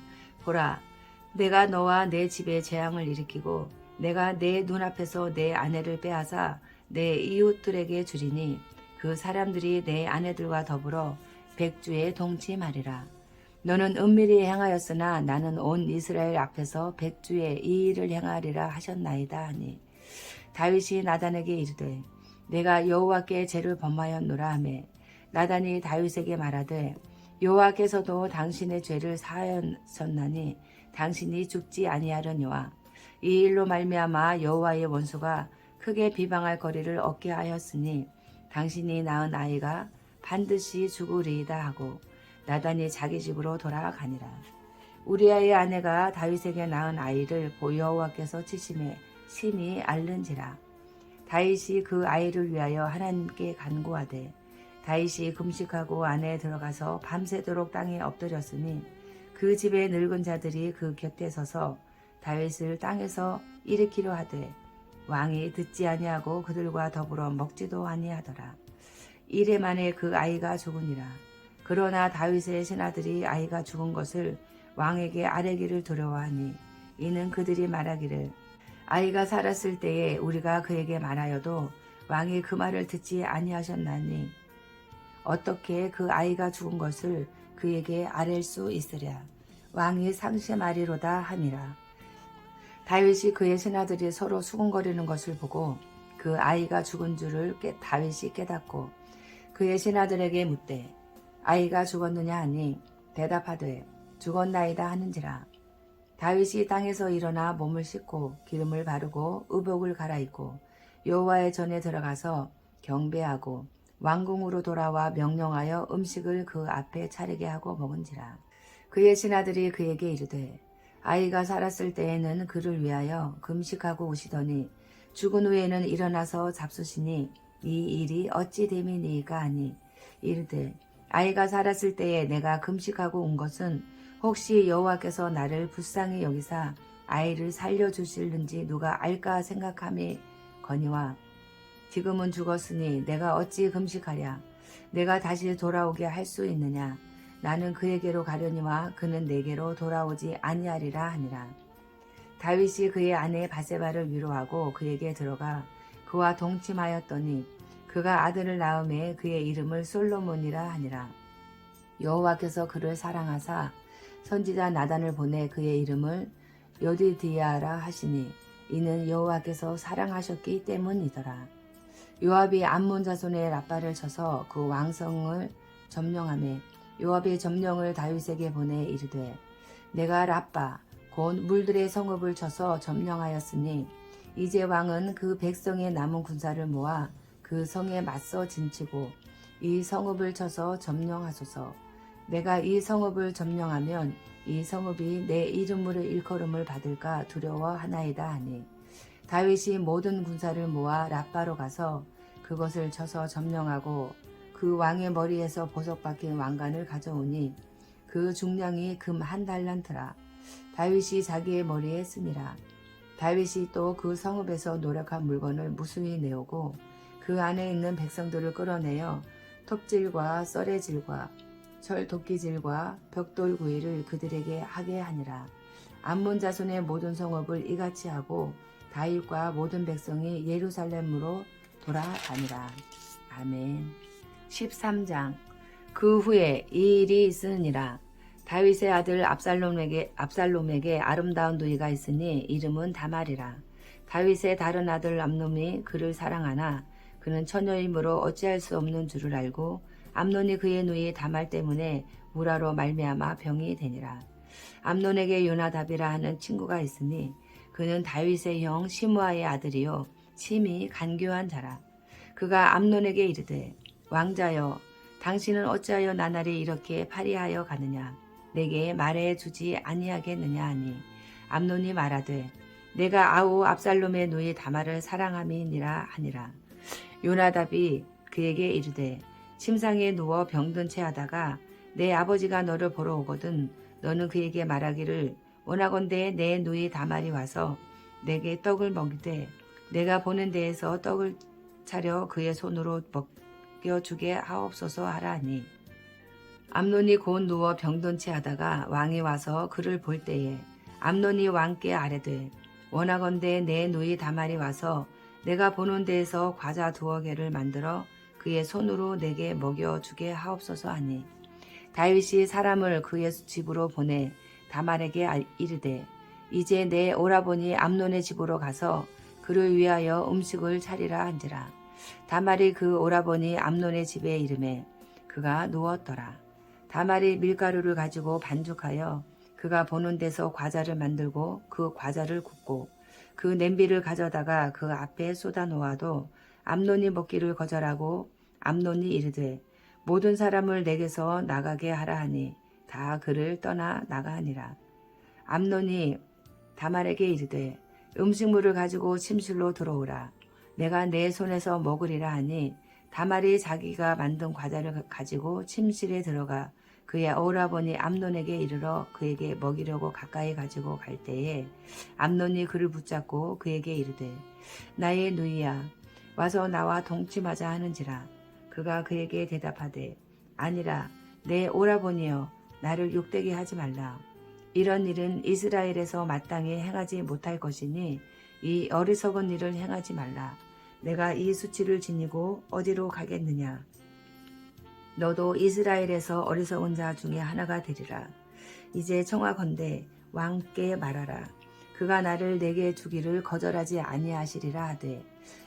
보라, 내가 너와 내 집에 재앙을 일으키고 내가 내 눈앞에서 내 아내를 빼앗아 내 이웃들에게 주리니 그 사람들이 내 아내들과 더불어 백주에 동침하리라. 너는 은밀히 행하였으나 나는 온 이스라엘 앞에서 백주에 이 일을 행하리라 하셨나이다 하니, 다윗이 나단에게 이르되 내가 여호와께 죄를 범하였노라 하매, 나단이 다윗에게 말하되 여호와께서도 당신의 죄를 사하셨나니 당신이 죽지 아니하려니와 이 일로 말미암아 여호와의 원수가 크게 비방할 거리를 얻게 하였으니 당신이 낳은 아이가 반드시 죽으리이다 하고 나단이 자기 집으로 돌아가니라. 우리아의 아내가 다윗에게 낳은 아이를 여호와께서 치심에 심히 앓는지라. 다윗이 그 아이를 위하여 하나님께 간구하되 다윗이 금식하고 안에 들어가서 밤새도록 땅에 엎드렸으니 그 집의 늙은 자들이 그 곁에 서서 다윗을 땅에서 일으키려 하되 왕이 듣지 아니하고 그들과 더불어 먹지도 아니하더라. 이래 만에 그 아이가 죽으니라. 그러나 다윗의 신하들이 아이가 죽은 것을 왕에게 아뢰기를 두려워하니, 이는 그들이 말하기를 아이가 살았을 때에 우리가 그에게 말하여도 왕이 그 말을 듣지 아니하셨나니 어떻게 그 아이가 죽은 것을 그에게 아랠 수 있으랴. 왕이 상심하리로다 함이라. 다윗이 그의 신하들이 서로 수군거리는 것을 보고 그 아이가 죽은 줄을 다윗이 깨닫고 그의 신하들에게 묻되 아이가 죽었느냐 하니 대답하되 죽었나이다 하는지라. 다윗이 땅에서 일어나 몸을 씻고 기름을 바르고 의복을 갈아입고 여호와의 전에 들어가서 경배하고 왕궁으로 돌아와 명령하여 음식을 그 앞에 차리게 하고 먹은지라. 그의 신하들이 그에게 이르되 아이가 살았을 때에는 그를 위하여 금식하고 오시더니 죽은 후에는 일어나서 잡수시니 이 일이 어찌 됨이니이까 하니, 이르되 아이가 살았을 때에 내가 금식하고 온 것은 혹시 여호와께서 나를 불쌍히 여기사 아이를 살려주실는지 누가 알까 생각함이 거니와, 지금은 죽었으니 내가 어찌 금식하랴. 내가 다시 돌아오게 할 수 있느냐. 나는 그에게로 가려니와 그는 내게로 돌아오지 아니하리라 하니라. 다윗이 그의 아내 바세바를 위로하고 그에게 들어가 그와 동침하였더니 그가 아들을 낳음에 그의 이름을 솔로몬이라 하니라. 여호와께서 그를 사랑하사 선지자 나단을 보내 그의 이름을 여디디아라 하시니 이는 여호와께서 사랑하셨기 때문이더라. 요압이 암몬 자손의 라빠를 쳐서 그 왕성을 점령하매 요압의 점령을 다윗에게 보내 이르되 내가 라빠 곧 물들의 성읍을 쳐서 점령하였으니 이제 왕은 그 백성의 남은 군사를 모아 그 성에 맞서 진치고 이 성읍을 쳐서 점령하소서. 내가 이 성읍을 점령하면 이 성읍이 내 이름으로 일컬음을 받을까 두려워하나이다 하니, 다윗이 모든 군사를 모아 라빠로 가서 그것을 쳐서 점령하고 그 왕의 머리에서 보석 박힌 왕관을 가져오니 그 중량이 금 1달란트라. 다윗이 자기의 머리에 쓰니라. 다윗이 또 그 성읍에서 노력한 물건을 무수히 내오고 그 안에 있는 백성들을 끌어내어 톱질과 썰애질과 철도끼질과 벽돌구이를 그들에게 하게 하니라. 암몬 자손의 모든 성읍을 이같이 하고 다윗과 모든 백성이 예루살렘으로 돌아가니라. 아멘. 13장. 그 후에 이 일이 있으니라. 다윗의 아들 압살롬에게 아름다운 누이가 있으니 이름은 다말이라. 다윗의 다른 아들 암논이 그를 사랑하나 그는 처녀이므로 어찌할 수 없는 줄을 알고 암논이 그의 누이 다말 때문에 우라로 말미암아 병이 되니라. 암논에게 요나답이라 하는 친구가 있으니 그는 다윗의 형 시므아의 아들이요 심히 간교한 자라. 그가 암논에게 이르되 왕자여, 당신은 어찌하여 나날이 이렇게 파리하여 가느냐. 내게 말해 주지 아니하겠느냐 하니, 암논이 말하되 내가 아우 압살롬의 누이 다말을 사랑함이니라 하니라. 요나답이 그에게 이르되 침상에 누워 병든 채 하다가 내 아버지가 너를 보러 오거든 너는 그에게 말하기를 원하건대 내 누이 다말이 와서 내게 떡을 먹이되 내가 보는 데에서 떡을 차려 그의 손으로 먹여주게 하옵소서 하라 하니 암논이 곧 누워 병든 채 하다가 왕이 와서 그를 볼 때에 암논이 왕께 아뢰되 원하건대 내 누이 다말이 와서 내가 보는 데에서 과자 2개를 만들어 그의 손으로 내게 먹여주게 하옵소서 하니 다윗이 사람을 그의 집으로 보내 다말에게 이르되 이제 내 오라버니 암논의 집으로 가서 그를 위하여 음식을 차리라 한지라. 다말이 그 오라버니 암논의 집에 이르매 그가 누웠더라. 다말이 밀가루를 가지고 반죽하여 그가 보는 데서 과자를 만들고 그 과자를 굽고 그 냄비를 가져다가 그 앞에 쏟아 놓아도 암논이 먹기를 거절하고 암논이 이르되 모든 사람을 내게서 나가게 하라 하니 다 그를 떠나 나가니라. 암논이 다말에게 이르되 음식물을 가지고 침실로 들어오라. 내가 내 손에서 먹으리라 하니 다말이 자기가 만든 과자를 가지고 침실에 들어가 그의 오라버니 암논에게 이르러 그에게 먹이려고 가까이 가지고 갈 때에 암논이 그를 붙잡고 그에게 이르되 나의 누이야 와서 나와 동침하자 하는지라. 그가 그에게 대답하되 아니라 내 오라버니여 나를 욕되게 하지 말라. 이런 일은 이스라엘에서 마땅히 행하지 못할 것이니 이 어리석은 일을 행하지 말라. 내가 이 수치를 지니고 어디로 가겠느냐. 너도 이스라엘에서 어리석은 자 중에 하나가 되리라. 이제 청하건대 왕께 말하라. 그가 나를 내게 주기를 거절하지 아니하시리라 하되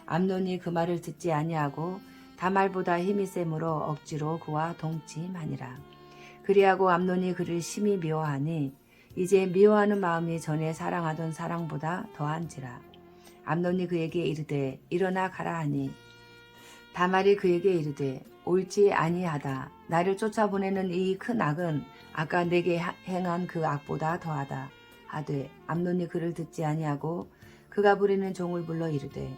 암논이 그 말을 듣지 아니하고 다말보다 힘이 세므로 억지로 그와 동침하니라. 그리하고 암논이 그를 심히 미워하니 이제 미워하는 마음이 전에 사랑하던 사랑보다 더한지라. 암논이 그에게 이르되 일어나 가라 하니 다말이 그에게 이르되 옳지 아니하다. 나를 쫓아보내는 이 큰 악은 아까 내게 행한 그 악보다 더하다 하되 암논이 그를 듣지 아니하고 그가 부리는 종을 불러 이르되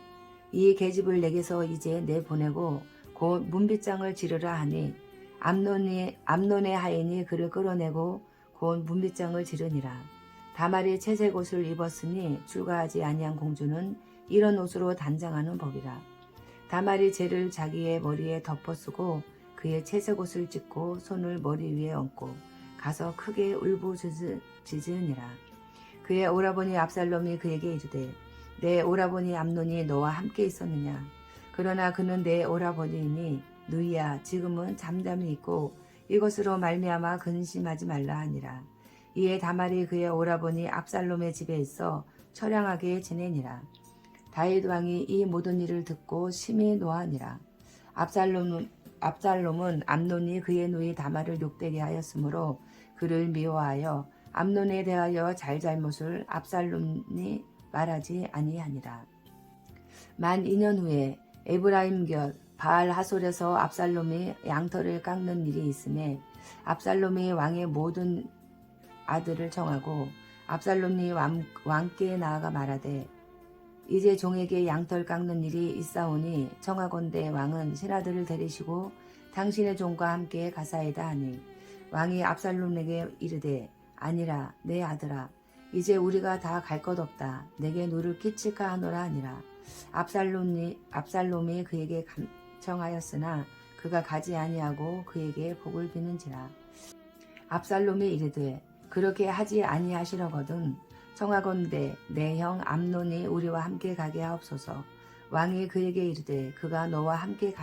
이 계집을 내게서 이제 내보내고 곧 문빗장을 지르라 하니 암논의 하인이 그를 끌어내고 곧 문빗장을 지르니라. 다말이 채색 옷을 입었으니 출가하지 아니한 공주는 이런 옷으로 단장하는 법이라. 다말이 재를 자기의 머리에 덮어쓰고 그의 채색 옷을 찢고 손을 머리 위에 얹고 가서 크게 울부짖으니라. 그의 오라버니 압살롬이 그에게 이르되 내 오라버니 암논이 너와 함께 있었느냐. 그러나 그는 내 오라버니이니 누이야 지금은 잠잠히 있고 이것으로 말미암아 근심하지 말라 하니라. 이에 다말이 그의 오라버니 압살롬의 집에 있어 처량하게 지내니라. 다윗 왕이 이 모든 일을 듣고 심히 노하니라. 압살롬은 암논이 그의 누이 다말을 욕되게 하였으므로 그를 미워하여 암논에 대하여 잘잘못을 압살롬이 말하지 아니하니라. 만 2년 후에 에브라임 곁 바알 하솔에서 압살롬이 양털을 깎는 일이 있음에 압살롬이 왕의 모든 아들을 청하고 압살롬이 왕께 나아가 말하되 이제 종에게 양털 깎는 일이 있사오니 청하건대 왕은 신하들을 데리시고 당신의 종과 함께 가사이다 하니 왕이 압살롬에게 이르되 아니라 내 아들아 이제 우리가 다 갈 것 없다. 내게 누를 끼칠까 하노라 하니라. 압살롬이 그에게 간청하였으나 그가 가지 아니하고 그에게 복을 비는지라. 압살롬이 이르되 그렇게 하지 아니하시려거든 청하건대 내 형 암논이 우리와 함께 가게 하옵소서. 왕이 그에게 이르되 그가 너와 함께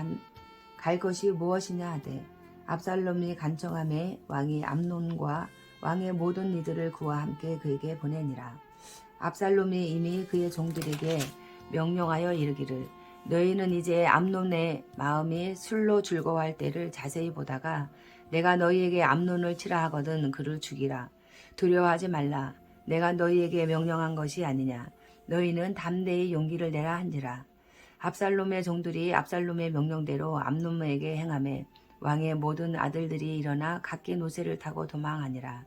갈 것이 무엇이냐 하되 압살롬이 간청하매 왕이 암논과 왕의 모든 이들을 그와 함께 그에게 보내니라. 압살롬이 이미 그의 종들에게 명령하여 이르기를 너희는 이제 암논의 마음이 술로 즐거워할 때를 자세히 보다가 내가 너희에게 암논을 치라 하거든 그를 죽이라. 두려워하지 말라. 내가 너희에게 명령한 것이 아니냐. 너희는 담대히 용기를 내라 한지라. 압살롬의 종들이 압살롬의 명령대로 암논에게 행하매 왕의 모든 아들들이 일어나 각기 노새를 타고 도망하니라.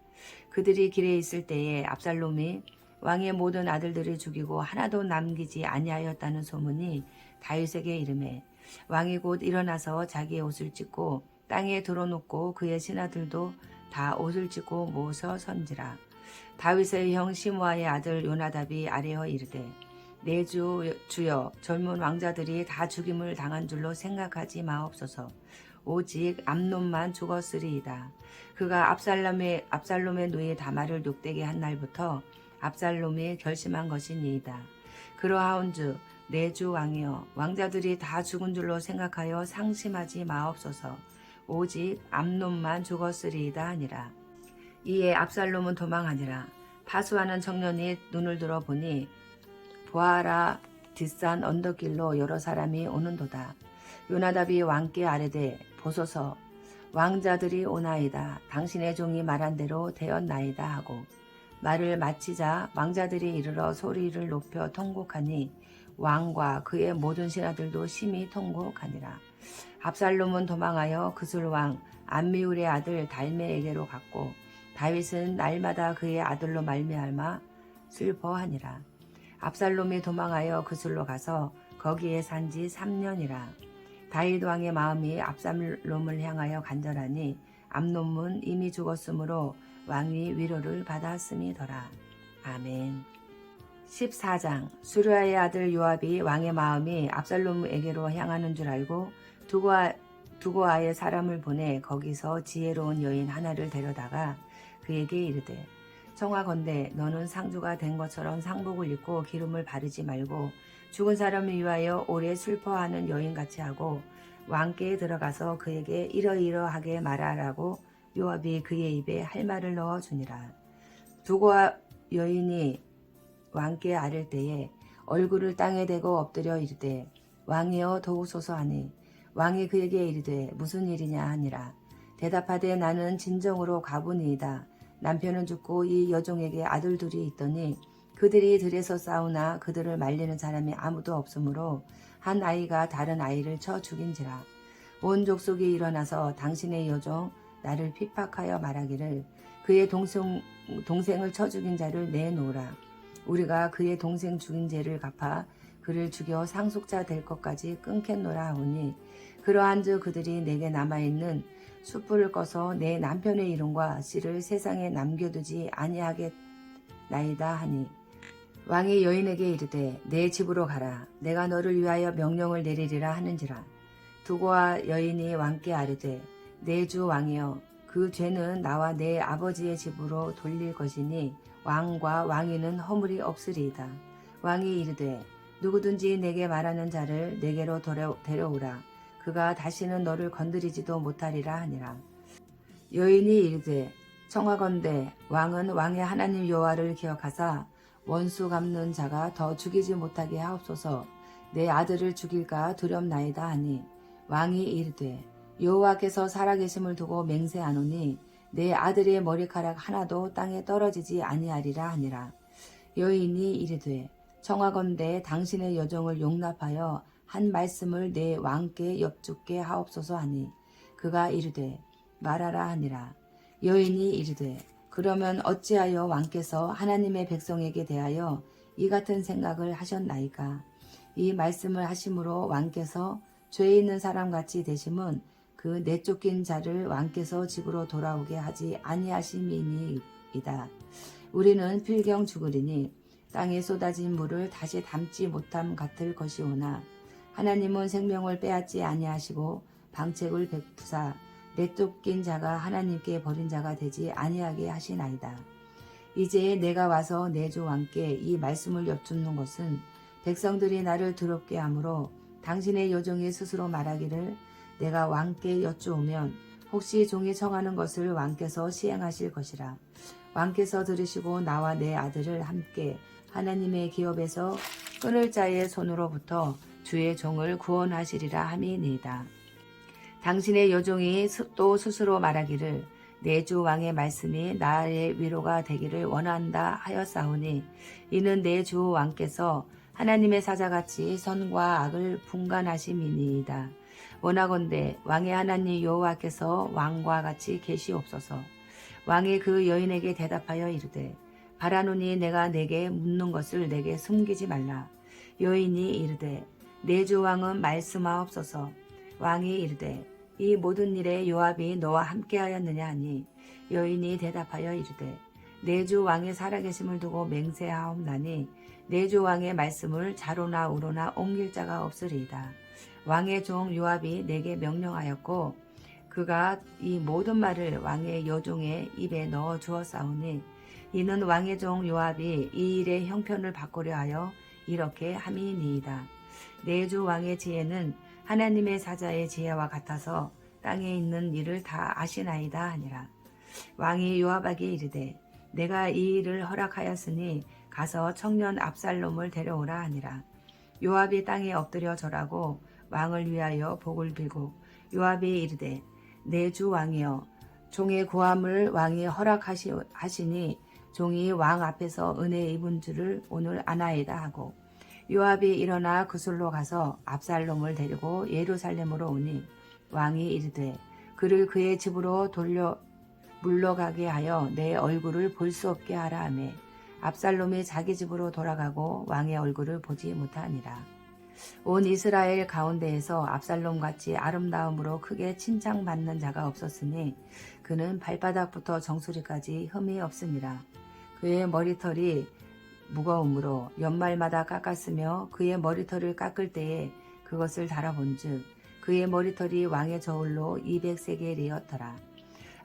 그들이 길에 있을 때에 압살롬이 왕의 모든 아들들을 죽이고 하나도 남기지 아니하였다는 소문이 다윗에게 이르매 왕이 곧 일어나서 자기의 옷을 찢고 땅에 드러놓고 그의 신하들도 다 옷을 찢고 모서 선지라. 다윗의 형 시므아의 아들 요나답이 아뢰어 이르되 내 주여 젊은 왕자들이 다 죽임을 당한 줄로 생각하지 마옵소서. 오직 암논만 죽었으리이다. 그가 압살롬의 누이 다말을 욕되게 한 날부터 압살롬이 결심한 것이니이다. 그러하온즉 내 주 왕이여 왕자들이 다 죽은 줄로 생각하여 상심하지 마옵소서. 오직 암논만 죽었으리이다 하니라. 이에 압살롬은 도망하니라. 파수하는 청년이 눈을 들어 보니 보아라 뒷산 언덕길로 여러 사람이 오는도다. 요나답이 왕께 아뢰되 보소서 왕자들이 오나이다. 당신의 종이 말한 대로 되었나이다 하고 말을 마치자 왕자들이 이르러 소리를 높여 통곡하니 왕과 그의 모든 신하들도 심히 통곡하니라. 압살롬은 도망하여 그술왕 암미울의 아들 달메에게로 갔고 다윗은 날마다 그의 아들로 말미암아 슬퍼하니라. 압살롬이 도망하여 그술로 가서 거기에 산지 3년이라. 다윗 왕의 마음이 압살롬을 향하여 간절하니 암논은 이미 죽었으므로 왕이 위로를 받았음이더라. 아멘. 14장. 수르야의 아들 요압이 왕의 마음이 압살롬에게로 향하는 줄 알고 두고아의 사람을 보내 거기서 지혜로운 여인 하나를 데려다가 그에게 이르되 청하건대 너는 상주가 된 것처럼 상복을 입고 기름을 바르지 말고 죽은 사람을 위하여 오래 슬퍼하는 여인같이 하고 왕께 들어가서 그에게 이러이러하게 말하라고 요압이 그의 입에 할 말을 넣어주니라. 두고아 여인이 왕께 아를 때에 얼굴을 땅에 대고 엎드려 이르되 왕이여 도우소서 하니 왕이 그에게 이르되 무슨 일이냐 하니라. 대답하되 나는 진정으로 가보니이다. 남편은 죽고 이 여종에게 아들 둘이 있더니 그들이 들에서 싸우나 그들을 말리는 사람이 아무도 없으므로 한 아이가 다른 아이를 쳐 죽인지라. 온 족속이 일어나서 당신의 여종 나를 핍박하여 말하기를 그의 동생을 쳐 죽인 자를 내놓으라. 우리가 그의 동생 죽인 죄를 갚아 그를 죽여 상속자 될 것까지 끊겠노라 하오니 그러한즉 그들이 내게 남아있는 숯불을 꺼서 내 남편의 이름과 씨를 세상에 남겨두지 아니하겠나이다 하니 왕이 여인에게 이르되 내 집으로 가라. 내가 너를 위하여 명령을 내리리라 하는지라. 두고아 여인이 왕께 아뢰되 내 주 왕이여 그 죄는 나와 내 아버지의 집으로 돌릴 것이니 왕과 왕위는 허물이 없으리이다. 왕이 이르되 누구든지 내게 말하는 자를 내게로 데려오라. 그가 다시는 너를 건드리지도 못하리라 하니라. 여인이 이르되 청하건대 왕은 왕의 하나님 여호와를 기억하사 원수 갚는 자가 더 죽이지 못하게 하옵소서. 내 아들을 죽일까 두렵나이다 하니 왕이 이르되 여호와께서 살아계심을 두고 맹세하노니 내 아들의 머리카락 하나도 땅에 떨어지지 아니하리라 하니라. 여인이 이르되 청하건대 당신의 여종을 용납하여 한 말씀을 내 왕께 여쭙게 하옵소서 하니 그가 이르되 말하라 하니라. 여인이 이르되 그러면 어찌하여 왕께서 하나님의 백성에게 대하여 이 같은 생각을 하셨나이까. 이 말씀을 하심으로 왕께서 죄 있는 사람같이 되심은 그 내쫓긴 자를 왕께서 집으로 돌아오게 하지 아니하심이니이다. 우리는 필경 죽으리니 땅에 쏟아진 물을 다시 담지 못함 같을 것이오나 하나님은 생명을 빼앗지 아니하시고 방책을 베푸사 내쫓긴 자가 하나님께 버린 자가 되지 아니하게 하시나이다. 이제 내가 와서 내 주 왕께 이 말씀을 여쭙는 것은 백성들이 나를 두렵게 하므로 당신의 여종이 스스로 말하기를 내가 왕께 여쭈오면 혹시 종이 청하는 것을 왕께서 시행하실 것이라. 왕께서 들으시고 나와 내 아들을 함께 하나님의 기업에서 끊을 자의 손으로부터 주의 종을 구원하시리라 함이니이다. 당신의 여종이 또 스스로 말하기를 내 주 왕의 말씀이 나의 위로가 되기를 원한다 하였사오니 이는 내 주 왕께서 하나님의 사자같이 선과 악을 분간하심이니이다. 원하건대 왕의 하나님 여호와께서 왕과 같이 계시옵소서. 왕이 그 여인에게 대답하여 이르되 바라노니 내가 내게 묻는 것을 내게 숨기지 말라. 여인이 이르되 내 주 왕은 말씀하옵소서. 왕이 이르되 이 모든 일에 요압이 너와 함께하였느냐 하니 여인이 대답하여 이르되 내 주 왕의 살아계심을 두고 맹세하옵나니 내 주 왕의 말씀을 좌로나 우로나 옮길 자가 없으리이다. 왕의 종 요압이 내게 명령하였고 그가 이 모든 말을 왕의 여종의 입에 넣어 주었사오니 이는 왕의 종 요압이 이 일의 형편을 바꾸려 하여 이렇게 함이니이다. 내 주 왕의 지혜는 하나님의 사자의 지혜와 같아서 땅에 있는 일을 다 아시나이다 하니라. 왕이 요압에게 이르되 내가 이 일을 허락하였으니 가서 청년 압살롬을 데려오라 하니라. 요압이 땅에 엎드려 절하고 왕을 위하여 복을 빌고 요압이 이르되 내 주 왕이여 종의 구함을 왕이 허락하시니 종이 왕 앞에서 은혜 입은 줄을 오늘 아나이다 하고 요압이 일어나 그술로 가서 압살롬을 데리고 예루살렘으로 오니 왕이 이르되 그를 그의 집으로 물러가게 하여 내 얼굴을 볼 수 없게 하라 하며 압살롬이 자기 집으로 돌아가고 왕의 얼굴을 보지 못하니라. 온 이스라엘 가운데에서 압살롬같이 아름다움으로 크게 칭찬받는 자가 없었으니 그는 발바닥부터 정수리까지 흠이 없으니라. 그의 머리털이 무거우므로 연말마다 깎았으며 그의 머리털을 깎을 때에 그것을 달아본즉 그의 머리털이 왕의 저울로 200세겔이었더라.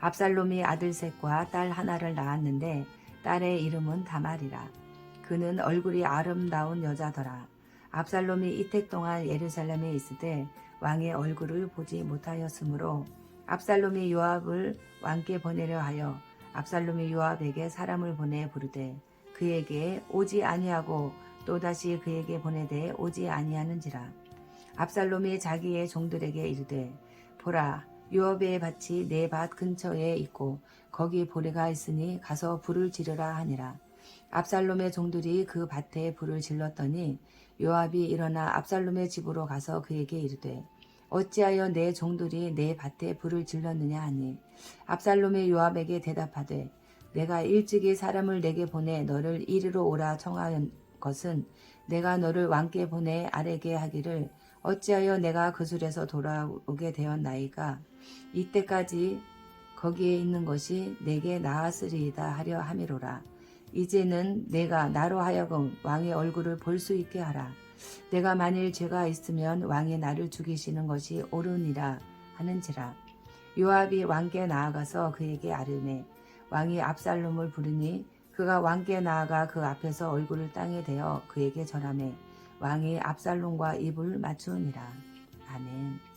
압살롬이 아들 셋과 딸 하나를 낳았는데 딸의 이름은 다말이라. 그는 얼굴이 아름다운 여자더라. 압살롬이 이택 동안 예루살렘에 있을 때 왕의 얼굴을 보지 못하였으므로 압살롬이 요압을 왕께 보내려 하여 압살롬이 요압에게 사람을 보내 부르되 그에게 오지 아니하고 또다시 그에게 보내되 오지 아니하는지라. 압살롬이 자기의 종들에게 이르되 보라 요압의 밭이 내 밭 근처에 있고 거기 보리가 있으니 가서 불을 지르라 하니라. 압살롬의 종들이 그 밭에 불을 질렀더니 요압이 일어나 압살롬의 집으로 가서 그에게 이르되 어찌하여 내 종들이 내 밭에 불을 질렀느냐 하니 압살롬이 요압에게 대답하되 내가 일찍이 사람을 내게 보내 너를 이리로 오라 청하는 것은 내가 너를 왕께 보내 아뢰게 하기를 어찌하여 내가 그술에서 돌아오게 되었나이까 이때까지 거기에 있는 것이 내게 나았으리이다 하려 함이로라. 이제는 내가 나로 하여금 왕의 얼굴을 볼 수 있게 하라. 내가 만일 죄가 있으면 왕이 나를 죽이시는 것이 옳으니라 하는지라. 요압이 왕께 나아가서 그에게 아뢰매 왕이 압살롬을 부르니 그가 왕께 나아가 그 앞에서 얼굴을 땅에 대어 그에게 절하매 왕이 압살롬과 입을 맞추니라. 아멘.